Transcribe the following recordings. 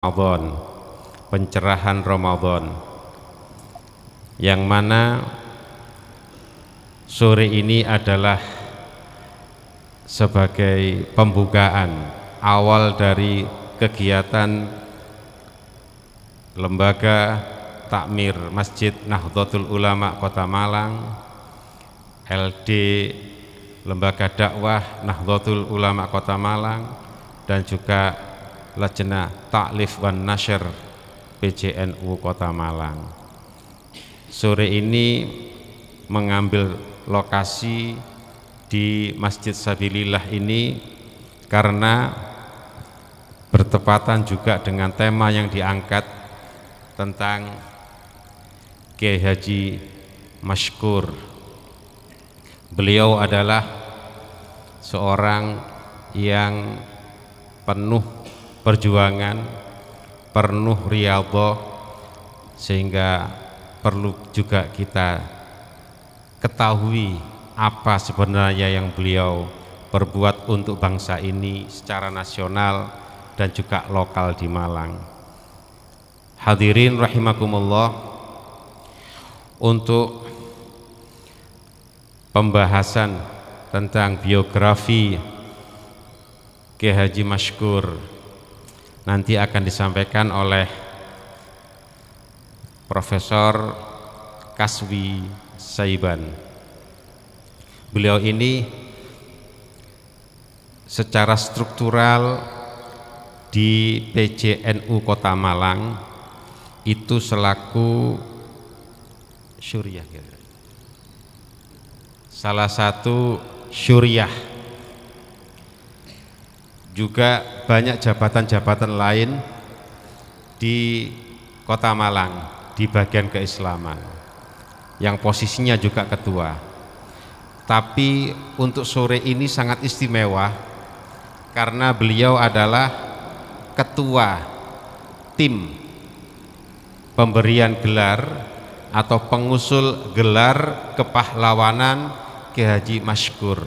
Ramadan, pencerahan Ramadan, yang mana sore ini adalah sebagai pembukaan awal dari kegiatan Lembaga Takmir Masjid Nahdlatul Ulama Kota Malang, LD Lembaga Dakwah Nahdlatul Ulama Kota Malang, dan juga Lajnah Ta'lif wan Nashr PJNU Kota Malang. Sore ini mengambil lokasi di Masjid Sabilillah ini karena bertepatan juga dengan tema yang diangkat tentang Kiai Haji Masykur. Beliau adalah seorang yang penuh perjuangan, penuh riyadhah, sehingga perlu juga kita ketahui apa sebenarnya yang beliau perbuat untuk bangsa ini secara nasional dan juga lokal di Malang. Hadirin rahimakumullah, untuk pembahasan tentang biografi Kiai Haji Masykur nanti akan disampaikan oleh Profesor Kaswi Saiban. Beliau ini secara struktural di PJNU Kota Malang itu selaku syuriah, salah satu syuriah, juga banyak jabatan-jabatan lain di Kota Malang di bagian keislaman yang posisinya juga ketua. Tapi untuk sore ini sangat istimewa karena beliau adalah ketua tim pemberian gelar atau pengusul gelar kepahlawanan Kiai Haji Masykur,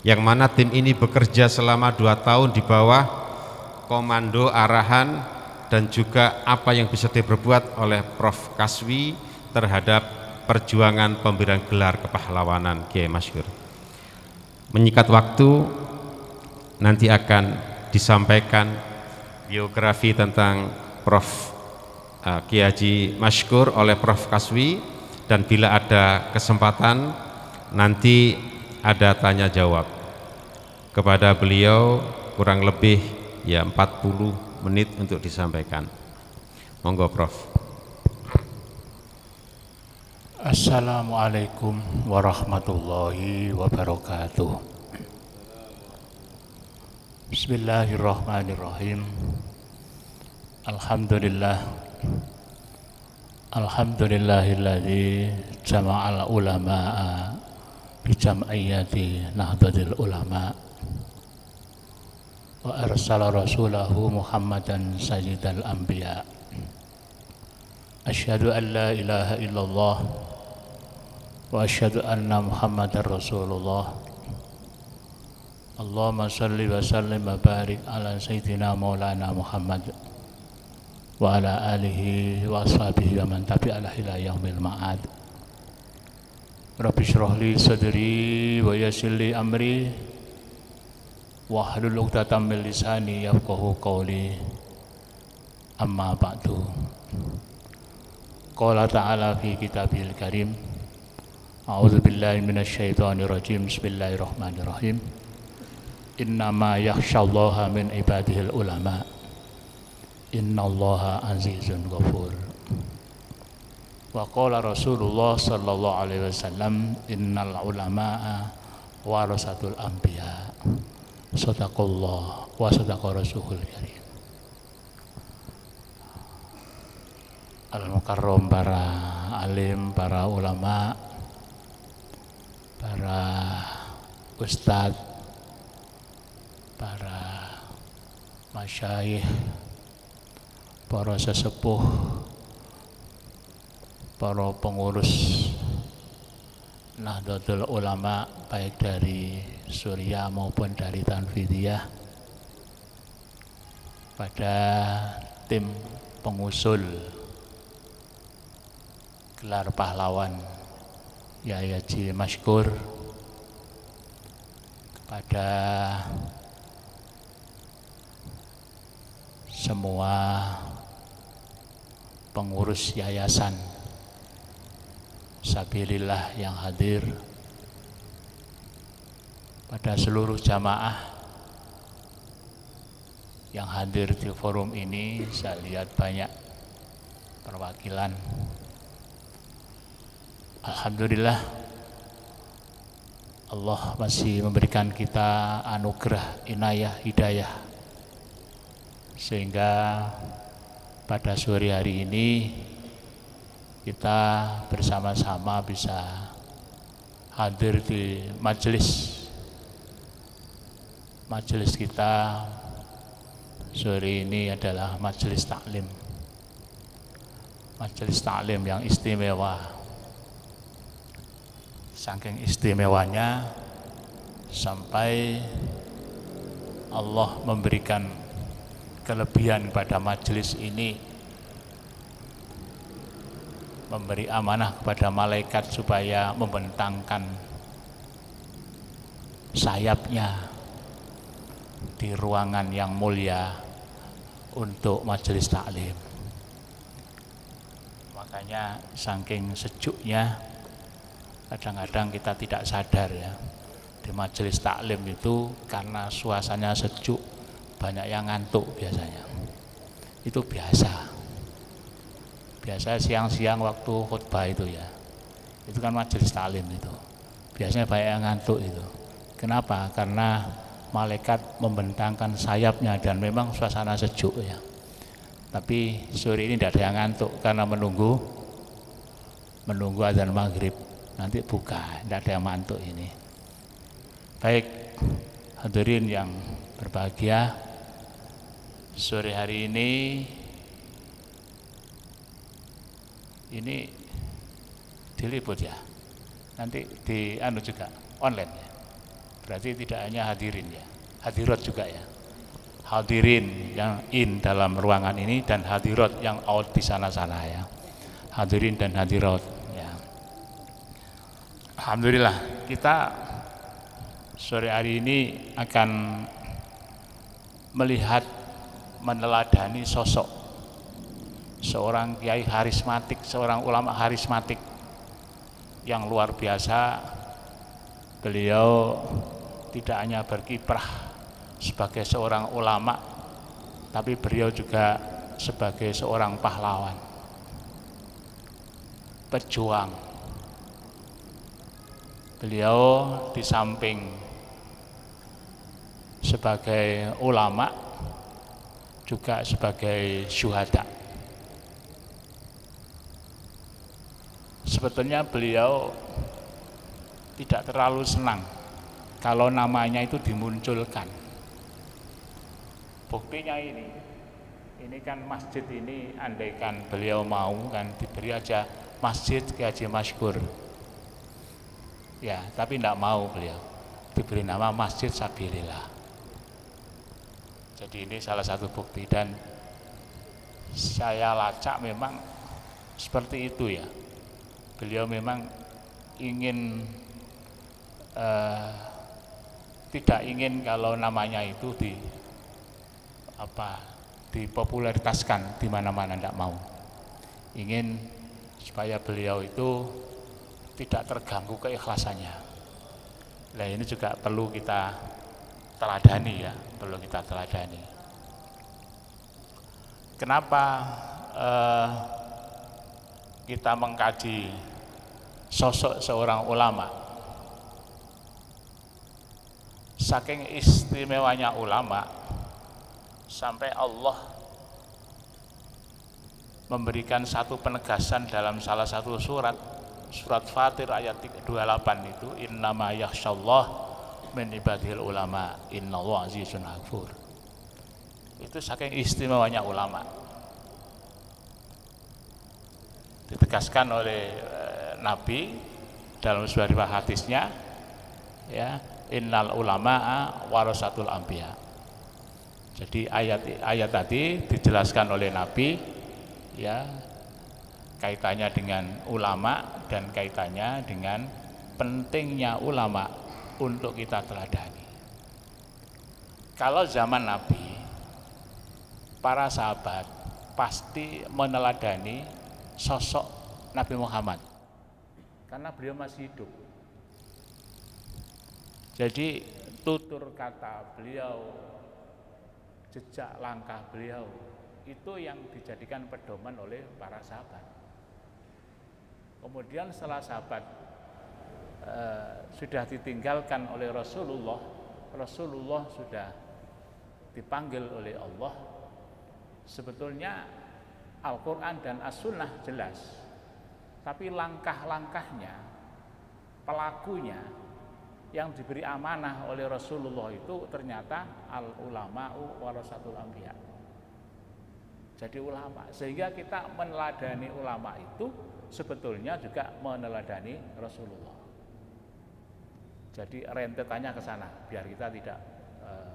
yang mana tim ini bekerja selama 2 tahun di bawah komando, arahan, dan juga apa yang bisa diperbuat oleh Prof. Kaswi terhadap perjuangan pemberian gelar kepahlawanan Kiai Masykur. Menyikat waktu, nanti akan disampaikan biografi tentang Prof. Kiai Haji Masykur oleh Prof. Kaswi, dan bila ada kesempatan nanti ada tanya jawab kepada beliau, kurang lebih 40 menit untuk disampaikan. Monggo Prof. Assalamualaikum warahmatullahi wabarakatuh. Bismillahirrahmanirrahim. Alhamdulillahilladzi jama'al ulama'a bijam'iyyati Nahdlatul Ulama wa arsala rasulahu Muhammadan sayyidal anbiya. Asyhadu an la ilaha illallah wa asyhadu anna Muhammadar Rasulullah. Allahumma salli wa sallim wa barik ala sayyidina maulana Muhammad wa ala alihi wa ashabihi wa man tabi'alah ila yaumil ma'ad. Rabbi shrah li sadri wa yassir li amri wahlul 'uqdatam min lisani yafqahu qawli. Amma ba'du. Qala ta'ala fi kitabil karim, a'udzu billahi minasy syaithanir rajim. Bismillahirrahmanirrahim. Innama yakhsyallaha min ibadihil ulama. Innallaha azizun ghafur. Wa qala Rasulullah sallallahu alaihi wasallam, innal ulama'a warasatul anbiya. Sadaqallah wa sadaqa rasulul karim. Al-Mukarram, para alim, para ulama, para ustadz, para masyayikh, para sesepuh, para pengurus Nahdlatul Ulama baik dari Suriah maupun dari Tanfidiyah, pada tim pengusul gelar pahlawan Yai Haji Masykur, kepada semua pengurus yayasan Sabilillah yang hadir, pada seluruh jamaah yang hadir di forum ini. Saya lihat banyak perwakilan. Alhamdulillah, Allah masih memberikan kita anugerah, inayah, hidayah, sehingga pada sore hari ini kita bersama-sama bisa hadir di majelis kita. Sore ini adalah majelis taklim yang istimewa. Saking istimewanya sampai Allah memberikan kelebihan pada majelis ini, memberi amanah kepada malaikat supaya membentangkan sayapnya di ruangan yang mulia untuk majelis taklim. Makanya saking sejuknya, kadang-kadang kita tidak sadar ya, di majelis taklim itu karena suasananya sejuk, banyak yang ngantuk biasanya. Itu biasa siang-siang waktu khutbah itu ya, itu kan majelis taklim itu biasanya banyak yang ngantuk itu. Kenapa? Karena malaikat membentangkan sayapnya dan memang suasana sejuk ya. Tapi sore ini tidak ada yang ngantuk karena menunggu azan maghrib. Nanti buka, tidak ada yang ngantuk ini. Baik, hadirin yang berbahagia, sore hari ini diliput ya. Nanti di juga online ya. Berarti tidak hanya hadirin ya, hadirat juga ya. Hadirin yang in dalam ruangan ini dan hadirat yang out di sana-sana ya. Hadirin dan hadirat ya. Alhamdulillah, kita sore hari ini akan melihat, meneladani sosok seorang kiai harismatik, seorang ulama harismatik yang luar biasa. Beliau tidak hanya berkiprah sebagai seorang ulama, tapi beliau juga sebagai seorang pahlawan, pejuang. Beliau di samping sebagai ulama juga sebagai syuhada. Sebetulnya beliau tidak terlalu senang kalau namanya itu dimunculkan. Buktinya ini kan masjid ini, andaikan beliau mau kan diberi aja Masjid Kiai Haji Masykur. Ya, tapi tidak mau beliau, diberi nama Masjid Sabilillah. Jadi ini salah satu bukti, dan saya lacak memang seperti itu ya. Beliau memang ingin tidak ingin kalau namanya itu dipopularitaskan di mana-mana, tidak mau. Ingin supaya beliau itu tidak terganggu keikhlasannya. Nah, ini juga perlu kita teladani ya, perlu kita teladani. Kenapa kita mengkaji sosok seorang ulama? Saking istimewanya ulama sampai Allah memberikan satu penegasan dalam salah satu surat Fatir ayat 28 itu, innama yakhsyallah min ibadil ulama innallaha azizun ghafur. Itu saking istimewanya ulama, ditegaskan oleh Nabi dalam sebuah riwayat hadisnya ya, innal ulama'a warasatul anbiya. Jadi ayat tadi dijelaskan oleh Nabi, ya, kaitannya dengan ulama dan kaitannya dengan pentingnya ulama untuk kita teladani. Kalau zaman Nabi, para sahabat pasti meneladani sosok Nabi Muhammad karena beliau masih hidup. Jadi tutur kata beliau, jejak langkah beliau itu yang dijadikan pedoman oleh para sahabat. Kemudian setelah sahabat sudah ditinggalkan oleh Rasulullah, Rasulullah sudah dipanggil oleh Allah. Sebetulnya Al-Quran dan As-Sunnah jelas, tapi langkah-langkahnya, pelakunya yang diberi amanah oleh Rasulullah itu ternyata al-ulama'u warasatul anbiya. Jadi ulama, sehingga kita meneladani ulama itu sebetulnya juga meneladani Rasulullah. Jadi rentetannya ke sana, biar kita tidak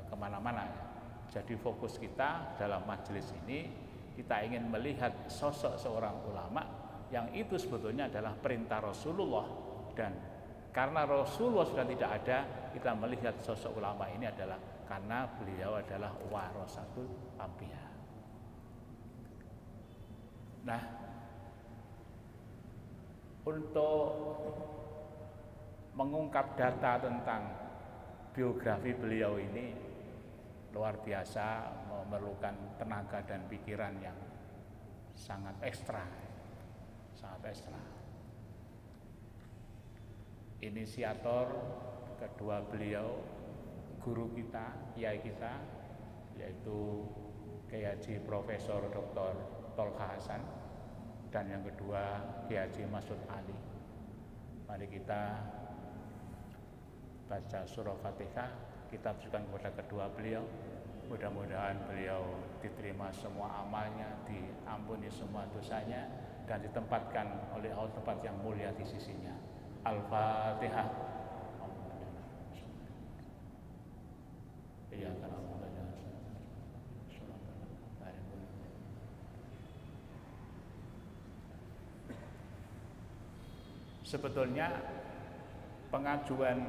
kemana-mana. Jadi fokus kita dalam majelis ini, kita ingin melihat sosok seorang ulama yang itu sebetulnya adalah perintah Rasulullah, dan karena Rasulullah sudah tidak ada, kita melihat sosok ulama ini adalah karena beliau adalah warasatul anbiya. Nah, untuk mengungkap data tentang biografi beliau ini luar biasa, memerlukan tenaga dan pikiran yang sangat ekstra, sangat ekstra. Inisiator kedua beliau, guru kita, kiai kita, yaitu Kiai Haji Profesor Dr. Tolha Hasan, dan yang kedua Kiai Haji Masud Ali. Mari kita baca surah Fatihah, kita tujukan kepada kedua beliau. Mudah-mudahan beliau diterima semua amalnya, diampuni semua dosanya, dan ditempatkan oleh Allah tempat yang mulia di sisinya. Al-Fatihah. Sebetulnya pengajuan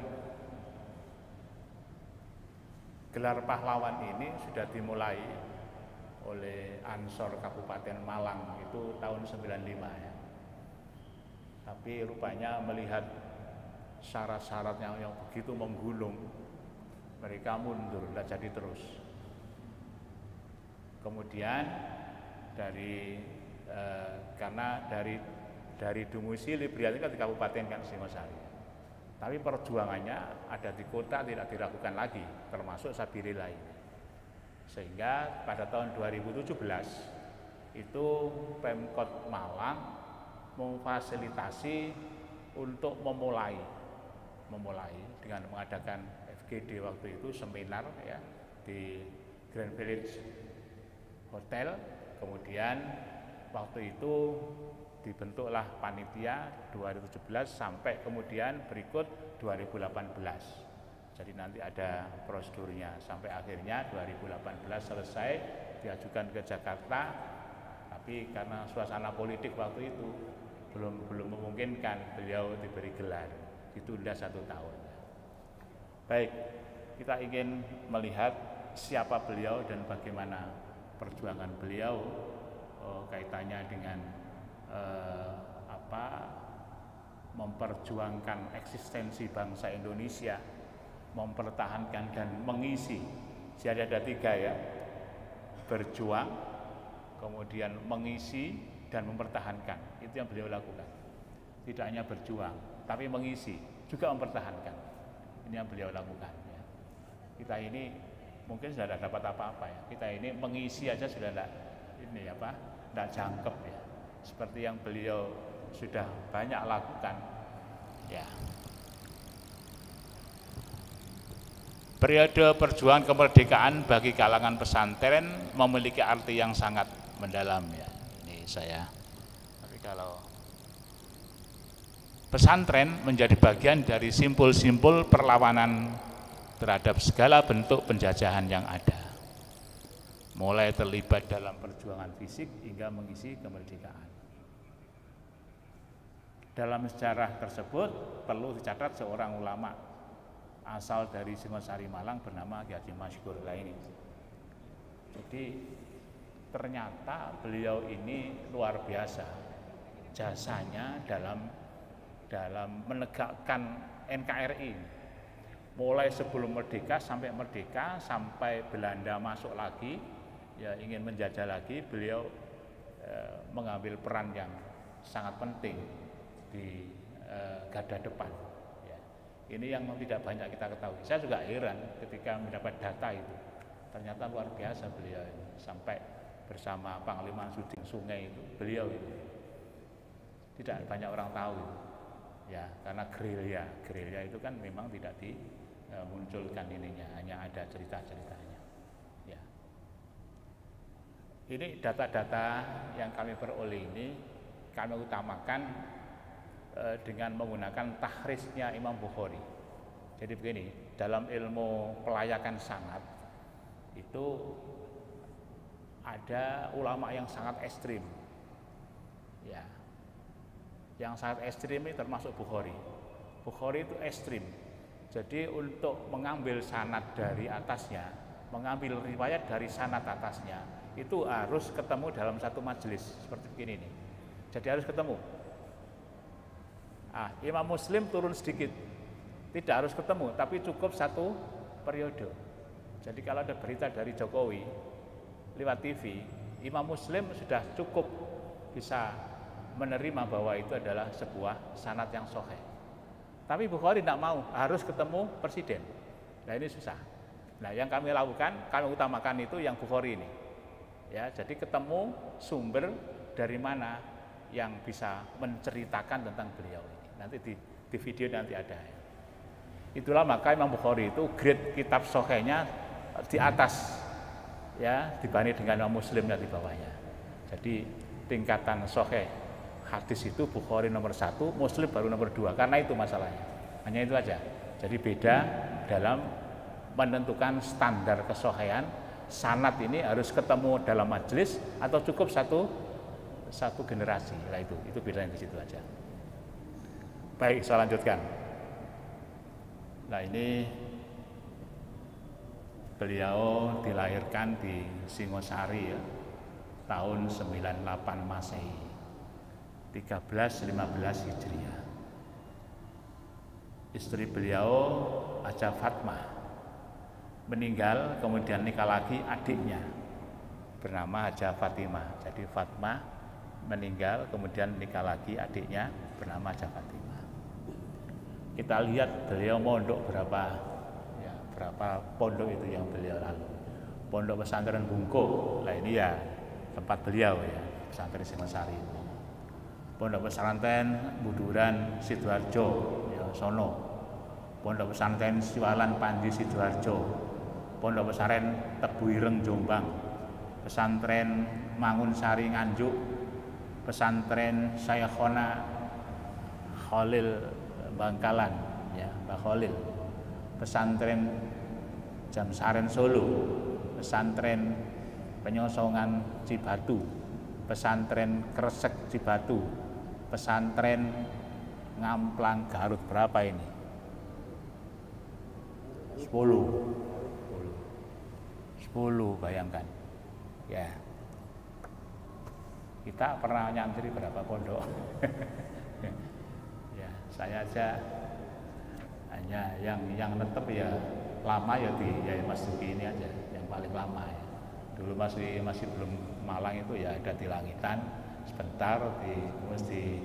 gelar pahlawan ini sudah dimulai oleh Ansor Kabupaten Malang itu tahun 95 ya. Tapi rupanya melihat syarat-syaratnya yang begitu menggulung, mereka mundur, tidak jadi terus. Kemudian karena dari domisili beliau kan di Kabupaten kan Singosari, tapi perjuangannya ada di kota tidak dilakukan lagi, termasuk Sabilillah ini. Sehingga pada tahun 2017 itu Pemkot Malang memfasilitasi untuk memulai dengan mengadakan FGD waktu itu, seminar ya di Grand Village Hotel. Kemudian waktu itu dibentuklah panitia 2017 sampai kemudian berikut 2018. Jadi nanti ada prosedurnya sampai akhirnya 2018 selesai, diajukan ke Jakarta. Tapi karena suasana politik waktu itu belum memungkinkan beliau diberi gelar, ditunda 1 tahun. Baik, kita ingin melihat siapa beliau dan bagaimana perjuangan beliau kaitannya dengan memperjuangkan eksistensi bangsa Indonesia, mempertahankan dan mengisi. Jadi ada 3 ya, berjuang, kemudian mengisi, dan mempertahankan. Itu yang beliau lakukan. Tidak hanya berjuang, tapi mengisi, juga mempertahankan. Ini yang beliau lakukan ya. Kita ini mungkin sudah tidak dapat apa-apa ya. Kita ini mengisi aja sudah tidak jangkep ya. Seperti yang beliau sudah banyak lakukan ya. Periode perjuangan kemerdekaan bagi kalangan pesantren memiliki arti yang sangat mendalam ya. Ini saya. Tapi kalau pesantren menjadi bagian dari simpul-simpul perlawanan terhadap segala bentuk penjajahan yang ada. mulai terlibat dalam perjuangan fisik hingga mengisi kemerdekaan. Dalam sejarah tersebut perlu dicatat seorang ulama asal dari Singosari Malang bernama Ki Haji Masyhur ini. Jadi ternyata beliau ini luar biasa jasanya dalam menegakkan NKRI. Mulai sebelum merdeka sampai Belanda masuk lagi, ya ingin menjajah lagi, beliau mengambil peran yang sangat penting di garda depan. Ya. Ini yang tidak banyak kita ketahui. Saya juga heran ketika mendapat data itu. Ternyata luar biasa beliau ini. Sampai bersama Panglima Suding Sungai itu, beliau itu. Tidak banyak orang tahu. Ya, karena gerilya itu kan memang tidak dimunculkan ininya, hanya ada cerita-ceritanya. Ya. Ini data-data yang kami peroleh ini kami utamakan dengan menggunakan tahrisnya Imam Bukhari. Jadi begini, dalam ilmu pelayakan sanad itu ada ulama yang sangat ekstrim. Ya. Yang sangat ekstrim ini termasuk Bukhari. Bukhari itu ekstrim. Jadi untuk mengambil sanad dari atasnya, mengambil riwayat dari sanad atasnya, itu harus ketemu dalam satu majelis seperti begini nih. Jadi harus ketemu. Imam Muslim turun sedikit, tidak harus ketemu, tapi cukup satu periode. Jadi kalau ada berita dari Jokowi lewat TV, Imam Muslim sudah cukup bisa menerima bahwa itu adalah sebuah sanad yang sahih. Tapi Bukhari tidak mau, harus ketemu presiden. Nah ini susah. Nah yang kami lakukan, kami utamakan itu yang Bukhari ini. Ya, jadi ketemu sumber dari mana yang bisa menceritakan tentang beliau ini. Nanti di video nanti ada. Itulah maka Imam Bukhari itu grade kitab sahihnya di atas, ya dibanding dengan Imam Muslimnya di bawahnya. Jadi tingkatan sahih hadis itu Bukhari nomor 1, Muslim baru nomor 2. Karena itu masalahnya. Hanya itu aja. Jadi beda dalam menentukan standar kesahihan. Sanad ini harus ketemu dalam majelis atau cukup satu generasi. Nah itu bedanya di situ aja. Baik, saya lanjutkan. Nah ini beliau dilahirkan di Singosari ya, tahun 98 Masehi, 1315 Hijriah. Istri beliau Haja Fatmah meninggal, kemudian nikah lagi adiknya bernama Haja Fatimah. Jadi Fatmah meninggal, kemudian nikah lagi adiknya bernama Haja Fatimah. Kita lihat beliau mondok berapa pondok itu yang beliau lalu. Pondok pesantren Bungko, lah ini ya tempat beliau ya, pesantren Singosari itu. Pondok pesantren Buduran Sidoarjo, ya sono. Pondok pesantren Siwalan Pandi Sidoarjo. Pondok pesantren Tebu Ireng Jombang. Pesantren Mangunsari Nganjuk. Pesantren Syekhona Khalil Bangkalan, ya Mbak Khalil. Pesantren Jamsaren Solo, pesantren Penyosongan Cibatu, pesantren Kresek Cibatu, pesantren Ngamplang Garut. Berapa ini? 10, bayangkan. Ya. Kita pernah nyantri berapa pondok? Ya, saya aja hanya yang netep ya lama ya di Mas Duki ini aja yang paling lama ya. Dulu masih belum Malang itu ya ada di Langitan sebentar, terus di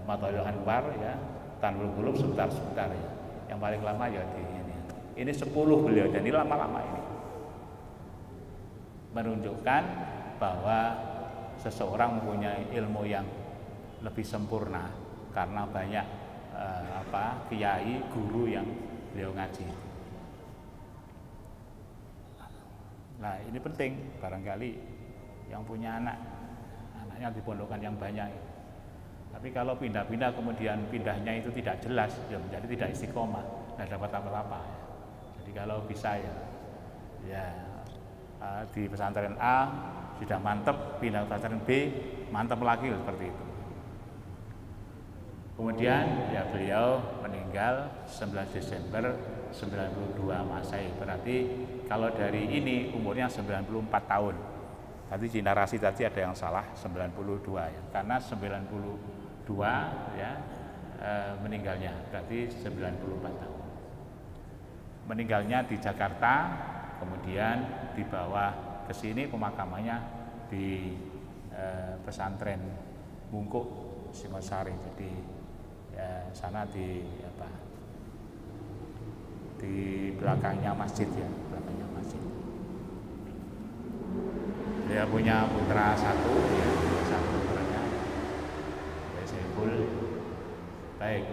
Matoyo Anwar ya, Tanul Gulub sebentar ya. Yang paling lama ya di ini. Ini 10 beliau dan ini lama-lama ini. Menunjukkan bahwa seseorang mempunyai ilmu yang lebih sempurna karena banyak kiai, guru yang beliau ngaji. Nah ini penting, barangkali yang punya anaknya dipondokkan yang banyak. Tapi kalau pindah-pindah kemudian pindahnya itu tidak jelas, ya menjadi tidak istiqomah, tidak dapat apa-apa. Jadi kalau bisa ya di pesantren A sudah mantep, pindah ke pesantren B mantep lagi seperti itu. Kemudian ya beliau meninggal 19 Desember 92 Masehi. Berarti kalau dari ini umurnya 94 tahun. Tadi di narasi tadi ada yang salah 92 ya. Karena 92 ya meninggalnya berarti 94 tahun. Meninggalnya di Jakarta, kemudian dibawa ke sini pemakamannya di pesantren Bungkuk Singosari. Jadi ya sana di belakangnya masjid ya, belakangnya masjid. Dia punya putra satu ya, satu putranya Saiful. Baik,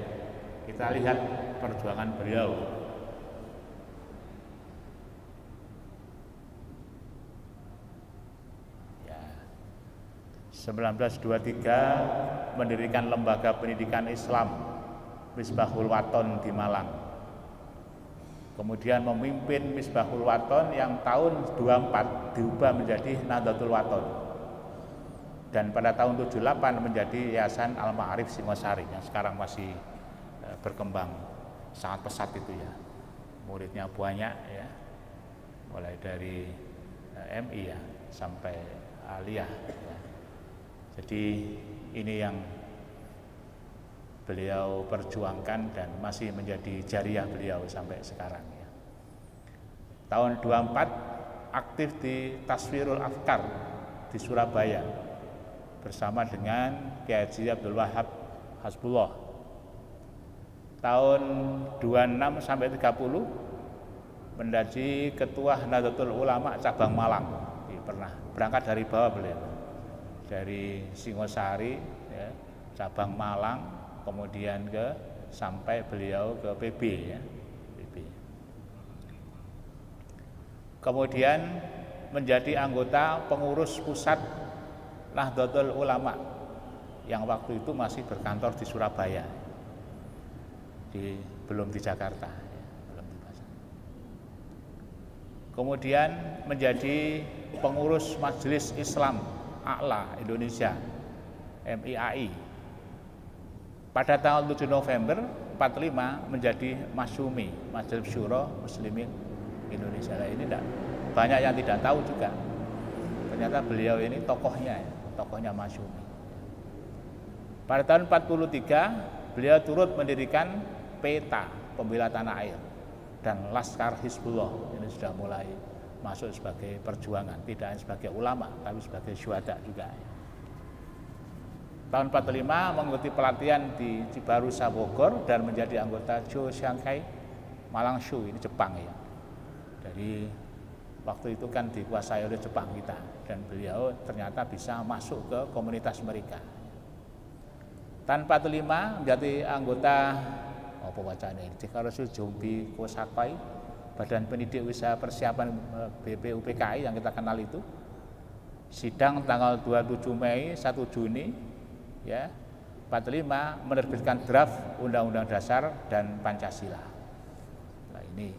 kita lihat perjuangan beliau. Ya, 1923 mendirikan lembaga pendidikan Islam Misbahul Waton di Malang. Kemudian memimpin Misbahul Waton yang tahun 24 diubah menjadi Nahdlatul Waton. Dan pada tahun 78 menjadi Yayasan Al-Ma'arif Singosari yang sekarang masih berkembang sangat pesat itu ya. Muridnya banyak ya. Mulai dari MI ya sampai Aliyah ya. Jadi ini yang beliau perjuangkan dan masih menjadi jariah beliau sampai sekarang ya. Tahun 24 aktif di Taswirul Afkar di Surabaya bersama dengan Kiai Haji Abdul Wahab Hasbullah. Tahun 26 sampai 30 menjadi Ketua Nahdlatul Ulama cabang Malang. Pernah berangkat dari bawah beliau. Dari Singosari ya, cabang Malang, kemudian sampai beliau ke PB ya, PB. Kemudian menjadi anggota pengurus pusat Nahdlatul Ulama yang waktu itu masih berkantor di Surabaya, belum di Jakarta ya, belum di Pasar. Kemudian menjadi pengurus Majelis Islam A'la Indonesia MIAI. Pada tanggal 7 November 45 menjadi Masyumi, Majelis Syuro Muslimin Indonesia. Nah, ini banyak yang tidak tahu juga. Ternyata beliau ini tokohnya Masyumi. Pada tahun 43 beliau turut mendirikan PETA, Pembela Tanah Air, dan Laskar Hizbullah. Ini sudah mulai masuk sebagai perjuangan, tidak hanya sebagai ulama tapi sebagai syuhada juga. Tahun 45 mengikuti pelatihan di Cibarusah Bogor dan menjadi anggota Jo Shanghai Malang Shu, ini Jepang ya. Dari waktu itu kan dikuasai oleh Jepang kita, dan beliau ternyata bisa masuk ke komunitas mereka. Tahun 45 menjadi anggota apa wacana ini Dikarosul Jombi Kosakai, Badan Pendidik Usaha Persiapan BPUPKI yang kita kenal itu. Sidang tanggal 27 Mei 1 Juni ya 45 menerbitkan draft Undang-Undang Dasar dan Pancasila. Nah, ini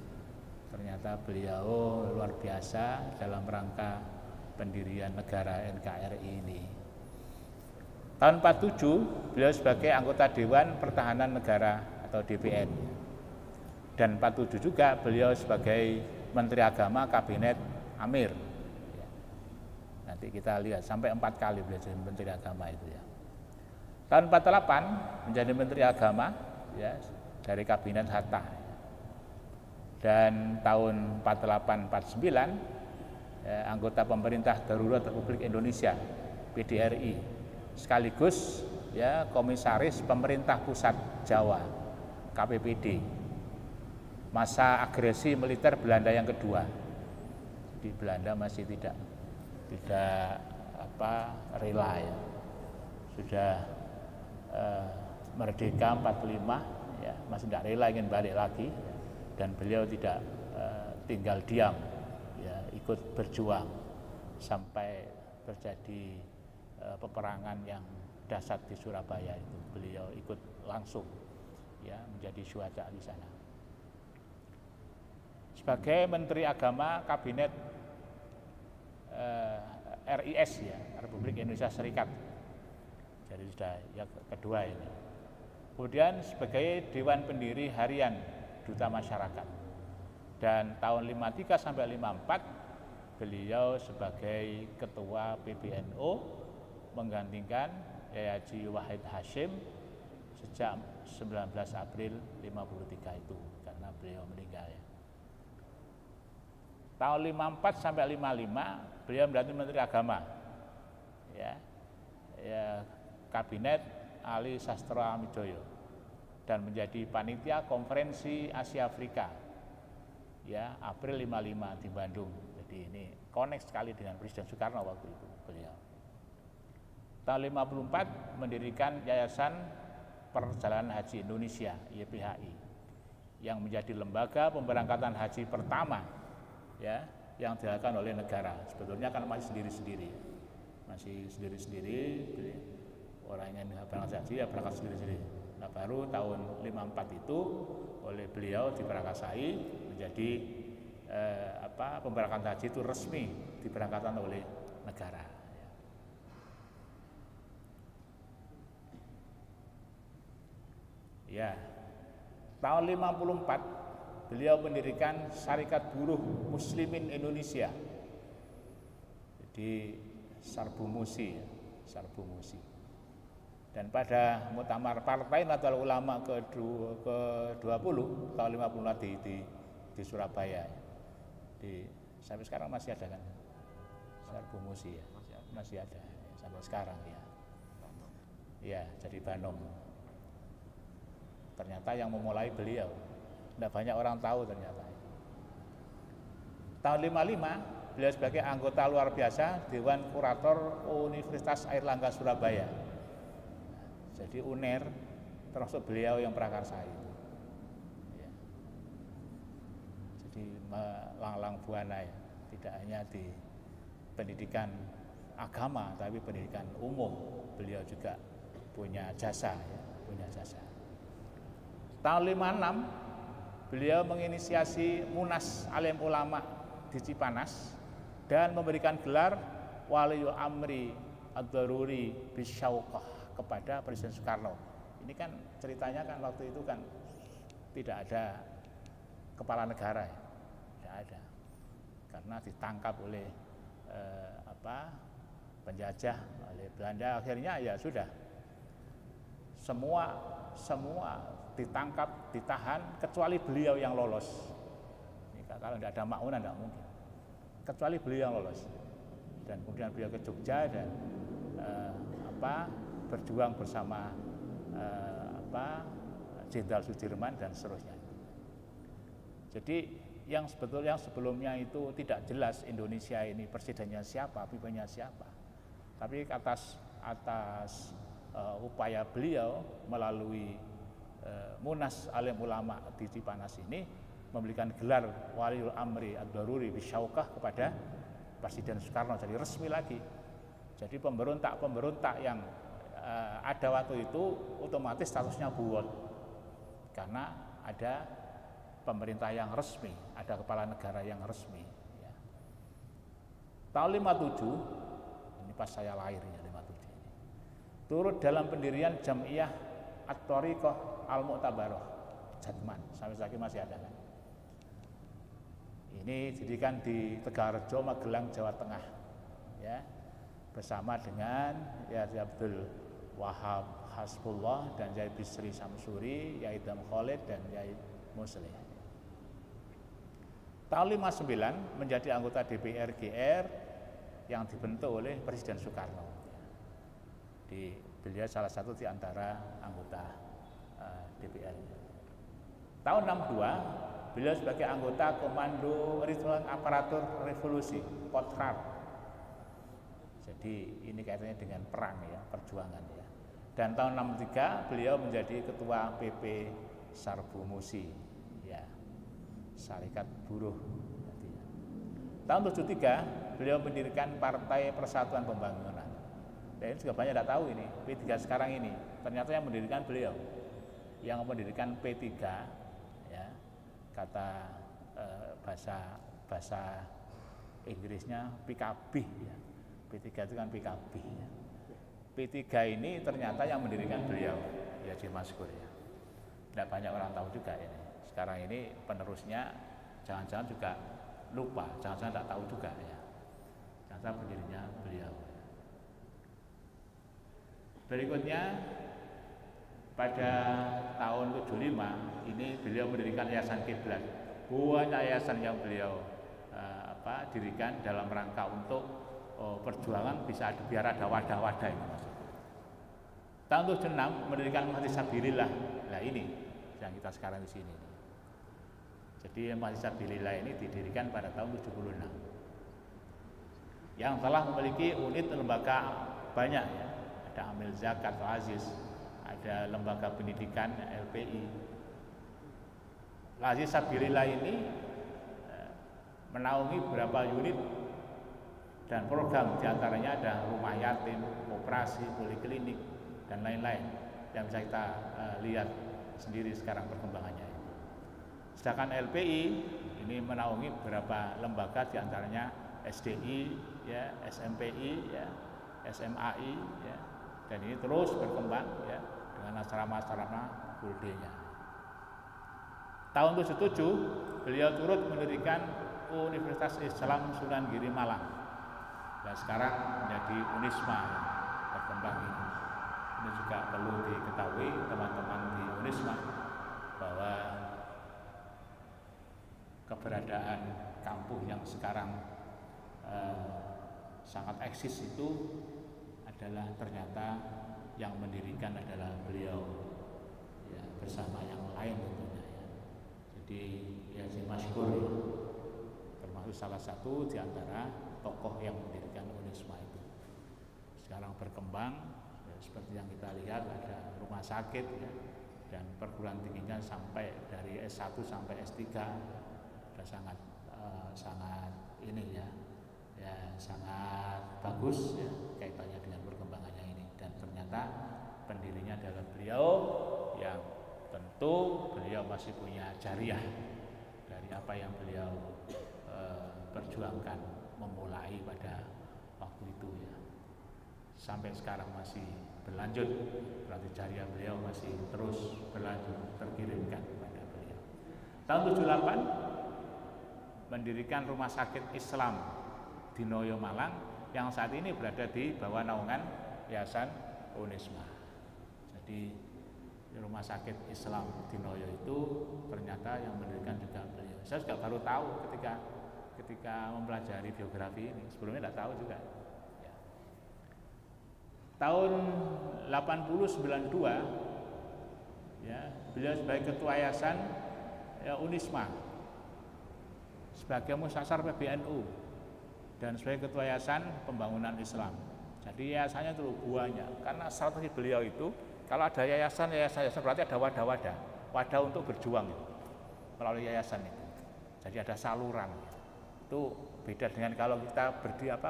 ternyata beliau luar biasa dalam rangka pendirian negara NKRI ini. Tahun 47 beliau sebagai anggota Dewan Pertahanan Negara atau DPN. Dan 47 juga beliau sebagai Menteri Agama Kabinet Amir. Nanti kita lihat sampai 4 kali beliau jadi Menteri Agama itu ya. Tahun 48 menjadi Menteri Agama ya, dari Kabinet Hatta. Dan tahun 48-49 ya, anggota Pemerintah Darurat Republik Indonesia PDRI, sekaligus ya Komisaris Pemerintah Pusat Jawa KPPD. Masa agresi militer Belanda yang kedua. Di Belanda masih tidak rela ya. Sudah merdeka 45 ya, masih tidak rela ingin balik lagi, dan beliau tidak tinggal diam ya, ikut berjuang sampai terjadi peperangan yang dahsyat di Surabaya itu. Beliau ikut langsung ya menjadi syuhada di sana. Sebagai Menteri Agama Kabinet RIS ya, Republik Indonesia Serikat. Jadi sudah yang kedua ini. Kemudian sebagai Dewan Pendiri Harian Duta Masyarakat. Dan tahun 53 sampai 54 beliau sebagai Ketua PBNU menggantikan Yai Haji Wahid Hasyim sejak 19 April 53 itu karena beliau meninggal ya. Tahun 54 sampai 55 beliau menjadi Menteri Agama. Ya. Kabinet Ali Sastra Amijoyo dan menjadi panitia konferensi Asia Afrika ya April 55 di Bandung. Jadi ini connect sekali dengan Presiden Soekarno waktu itu beliau. Tahun 54 mendirikan Yayasan Perjalanan Haji Indonesia YPHI yang menjadi lembaga pemberangkatan haji pertama ya yang dilakukan oleh negara. Sebetulnya kan masih sendiri-sendiri. Orang yang berangkat haji ya berangkat sendiri-sendiri. Nah baru tahun 54 itu oleh beliau diberangkasai menjadi pemberangkatan haji itu resmi diberangkatkan oleh negara. Ya, tahun 54 beliau mendirikan Syarikat Buruh Muslimin Indonesia. Jadi Sarbumusi. Dan pada Muktamar Partai Nahdlatul Ulama ke-20 tahun 54 di Surabaya. Sampai sekarang masih ada kan? Sarbumusi ya. Masih ada sampai sekarang ya. Ya, jadi Banom. Ternyata yang memulai beliau. Tidak banyak orang tahu ternyata. Tahun 55 beliau sebagai anggota luar biasa Dewan Kurator Universitas Airlangga Surabaya. Jadi UNER termasuk beliau yang prakarsa itu. Ya. Jadi melanglang buana ya, tidak hanya di pendidikan agama tapi pendidikan umum beliau juga punya jasa ya, punya jasa. Tahun 56 beliau menginisiasi Munas Alim Ulama di Cipanas dan memberikan gelar Waliul Amri Ad-Daruri Bisyauqah kepada Presiden Soekarno. Ini kan ceritanya kan waktu itu kan tidak ada kepala negara ya. Tidak ada. Karena ditangkap oleh penjajah oleh Belanda, akhirnya ya sudah. Semua ditangkap, ditahan kecuali beliau yang lolos. Ini kalau tidak ada makmunan tidak mungkin. Kecuali beliau yang lolos. Dan kemudian beliau ke Jogja dan berjuang bersama Jenderal Sudirman dan seterusnya. Jadi yang sebelumnya itu tidak jelas Indonesia ini presidennya siapa, pimpinannya siapa. Tapi atas upaya beliau melalui Munas Alim Ulama di Cipanas ini memberikan gelar Waliul Amri Ad-Daruri Bisyauqah kepada Presiden Soekarno, jadi resmi lagi. Jadi pemberontak yang ada waktu itu otomatis statusnya buwot karena ada pemerintah yang resmi, ada kepala negara yang resmi ya. Tahun 57 ini pas saya lahir ya, 57 ini turut dalam pendirian Jam'iyah At-Thariqah Al-Mu'tabarah Jatman, sampai saat ini masih ada kan. Ini didirikan di Tegarrejo, Magelang, Jawa Tengah ya, bersama dengan Yai Abdul Wahab Hasbullah dan Yai Bisri Samsuri, Yai Idham Khalid dan Yai Muslih. Tahun 59 menjadi anggota DPR GR yang dibentuk oleh Presiden Soekarno. Beliau salah satu di antara anggota DPR. Tahun 62 beliau sebagai anggota Komando Ritual Aparatur Revolusi Kostrad. Jadi ini kaitannya dengan perang ya, perjuangan ya. Dan tahun 63 beliau menjadi ketua PP Sarbumusi ya, Syarikat Buruh. Tahun 73 beliau mendirikan Partai Persatuan Pembangunan. Dan ini juga banyak tidak tahu ini P3 sekarang ini. Ternyata yang mendirikan beliau, yang mendirikan P3 ya, kata bahasa Inggrisnya PKB ya. P3 itu kan PKB ya. P3 ini ternyata yang mendirikan beliau ya Haji Maskur ya. Tidak banyak orang tahu juga ini. Sekarang ini penerusnya jangan-jangan juga lupa, jangan-jangan tidak tahu juga ya. Jangan-jangan pendirinya beliau. Berikutnya pada tahun 75 ini beliau mendirikan Yayasan Kiblat. Banyak yayasan yang beliau dirikan dalam rangka untuk perjuangan bisa biar ada wadah-wadah ini maksudnya. Tahun 76 mendirikan Masjid Sabilillah. Nah ini yang kita sekarang di sini. Jadi Masjid Sabilillah ini didirikan pada tahun 76. Yang telah memiliki unit lembaga banyak ya. Ada Amil Zakat Aziz, ada lembaga pendidikan LPI. Masjid Sabilillah ini menaungi beberapa unit dan program, diantaranya ada rumah yatim, koperasi, poliklinik, dan lain-lain yang bisa kita lihat sendiri sekarang perkembangannya. Sedangkan LPI ini menaungi beberapa lembaga, diantaranya SDI, ya, SMPI, ya, SMAI, ya, dan ini terus berkembang ya dengan asrama-asrama full day-nya. Tahun 77 beliau turut mendirikan Universitas Islam Sunan Giri Malang. Dan sekarang menjadi Unisma ya, berkembang ini. Ini juga perlu diketahui teman-teman di Unisma bahwa keberadaan kampung yang sekarang sangat eksis itu adalah ternyata yang mendirikan adalah beliau ya, bersama yang lain tentunya ya. Jadi ya Haji Maskur ya, termasuk salah satu di antara tokoh yang mendirikan Unisma itu. Sekarang berkembang ya, seperti yang kita lihat ada rumah sakit ya, dan perguruan tingginya sampai dari S1 sampai S3 sudah sangat ini ya sangat bagus ya kaitannya dengan perkembangannya ini. Dan ternyata pendirinya adalah beliau yang tentu beliau masih punya jariah dari apa yang beliau perjuangkan memulai pada waktu itu ya, sampai sekarang masih berlanjut, berarti jariah beliau masih terus berlanjut terkirimkan kepada beliau. Tahun 78 mendirikan Rumah Sakit Islam di Noyo Malang yang saat ini berada di bawah naungan Yayasan Unisma. Jadi Rumah Sakit Islam di Noyo itu ternyata yang mendirikan juga beliau. Saya juga baru tahu ketika mempelajari biografi ini, sebelumnya tidak tahu juga ya. Tahun 80-92 ya, beliau sebagai ketua yayasan ya, Unisma, sebagai musyasar PBNU, dan sebagai ketua yayasan pembangunan Islam. Jadi yayasannya itu banyak, karena strategi beliau itu kalau ada yayasan berarti ada wadah untuk berjuang itu, melalui yayasan itu. Jadi ada saluran. Itu beda dengan kalau kita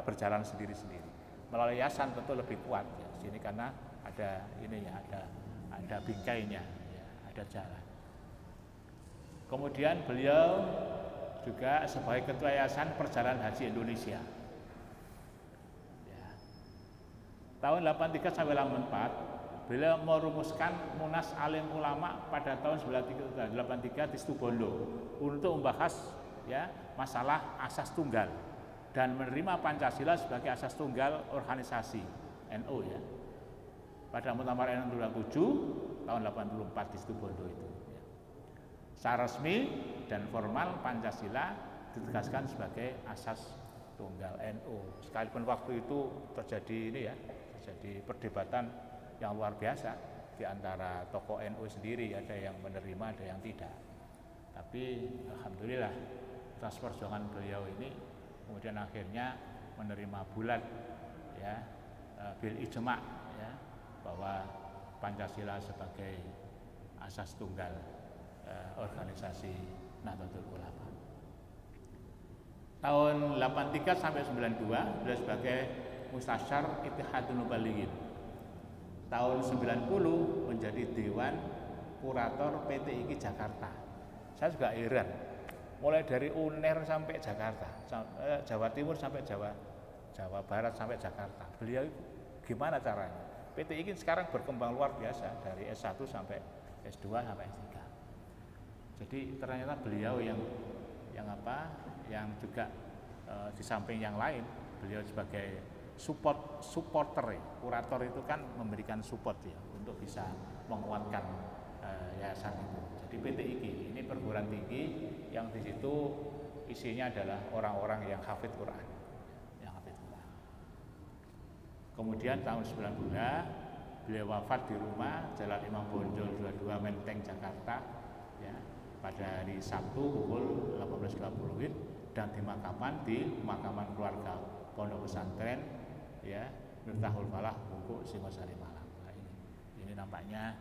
berjalan sendiri-sendiri. Melalui yayasan tentu lebih kuat ya. Sini karena ada ini ya, ada bingkainya ya, ada jalan. Kemudian beliau juga sebagai ketua yayasan Perjalanan Haji Indonesia. Ya. Tahun 83 sampai 84 beliau merumuskan Munas Alim Ulama pada tahun 1983 di Situbondo untuk membahas ya masalah asas tunggal dan menerima Pancasila sebagai asas tunggal organisasi NU ya. Pada Muktamar NU 27 tahun 84 di Situbondo itu. Ya. Secara resmi dan formal Pancasila ditegaskan sebagai asas tunggal NU. Sekalipun waktu itu terjadi perdebatan yang luar biasa di antara tokoh NU sendiri, ada yang menerima, ada yang tidak. Tapi alhamdulillah atas perjuangan beliau ini kemudian akhirnya menerima bulat ya bil ijma ya bahwa Pancasila sebagai asas tunggal organisasi Nahdlatul Ulama. Tahun 83 sampai 92 beliau sebagai Mustasyar Ittihadul Mubalighin. Tahun 90 menjadi Dewan Kurator PT IKI Jakarta. Saya juga heran mulai dari UNER sampai Jakarta, Jawa Timur sampai Jawa Barat sampai Jakarta. Beliau gimana caranya? PT ini sekarang berkembang luar biasa dari S1 sampai S2 sampai S3. Jadi ternyata beliau yang juga di samping yang lain, beliau sebagai supporter, kurator itu kan memberikan support ya untuk bisa menguatkan yayasan itu. Jadi PTIG ini perguruan tinggi yang di situ isinya adalah orang-orang yang hafidz Quran, Kemudian tahun 92 beliau wafat di rumah Jalan Imam Bonjol 22 Menteng Jakarta ya, pada hari Sabtu pukul 18.20 dan dimakamkan di pemakaman keluarga Pondok Pesantren ya Miftahul Falah Bungkuk Singosari Malang. Nah, ini nampaknya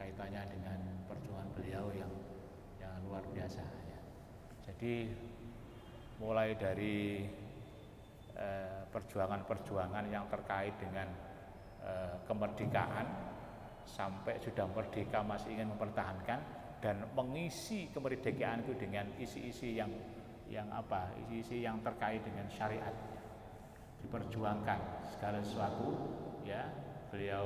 kaitannya dengan perjuangan beliau yang luar biasa ya. Jadi mulai dari perjuangan-perjuangan yang terkait dengan kemerdekaan sampai sudah merdeka masih ingin mempertahankan dan mengisi kemerdekaan itu dengan isi-isi yang terkait dengan syariat, diperjuangkan segala sesuatu ya beliau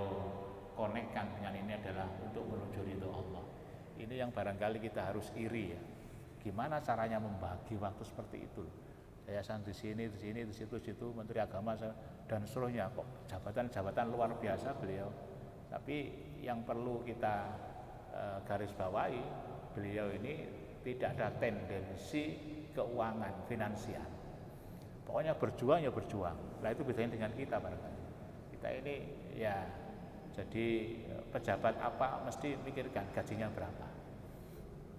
konekkan dengan ini adalah untuk menuju ridho Allah. Ini yang barangkali kita harus iri ya, gimana caranya membagi waktu seperti itu. Yayasan di sini, di situ, Menteri Agama dan seluruhnya kok jabatan-jabatan luar biasa beliau. Tapi yang perlu kita garis bawahi, beliau ini tidak ada tendensi keuangan finansial. Pokoknya berjuang ya berjuang. Nah itu bedanya dengan kita barangkali. Kita ini ya jadi pejabat apa mesti mikirkan gajinya berapa.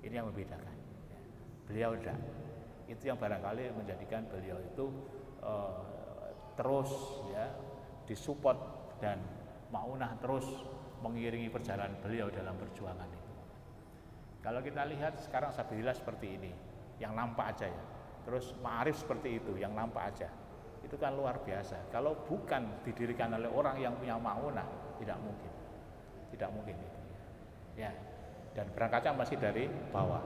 Ini yang membedakan. Beliau tidak. Itu yang barangkali menjadikan beliau itu terus ya disupport dan maunah terus mengiringi perjalanan beliau dalam perjuangan itu. Kalau kita lihat sekarang Sabilillah seperti ini, yang nampak aja ya. Terus Ma'arif seperti itu, yang nampak aja. Itu kan luar biasa. Kalau bukan didirikan oleh orang yang punya maunah, tidak mungkin. Tidak mungkin itu. Ya. Dan berangkatnya masih dari bawah.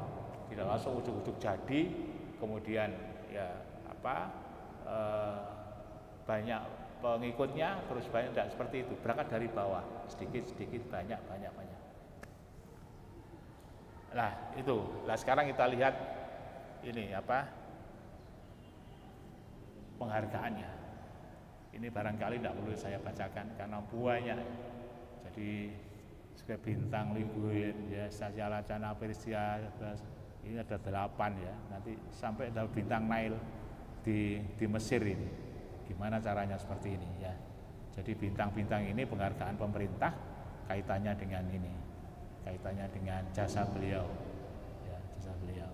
Tidak langsung ujuk-ujuk jadi. Kemudian ya banyak pengikutnya terus banyak, tidak seperti itu, berangkat dari bawah sedikit banyak. Nah itu, sekarang kita lihat ini penghargaannya. Ini barangkali tidak perlu saya bacakan karena banyak. Jadi sebagai bintang Liguin ya, Stasi Alacana Persia. Ini ada 8 ya, nanti sampai ada bintang Nail di Mesir ini. Gimana caranya seperti ini ya. Jadi bintang-bintang ini penghargaan pemerintah kaitannya dengan ini. Kaitannya dengan jasa beliau. Ya, jasa beliau.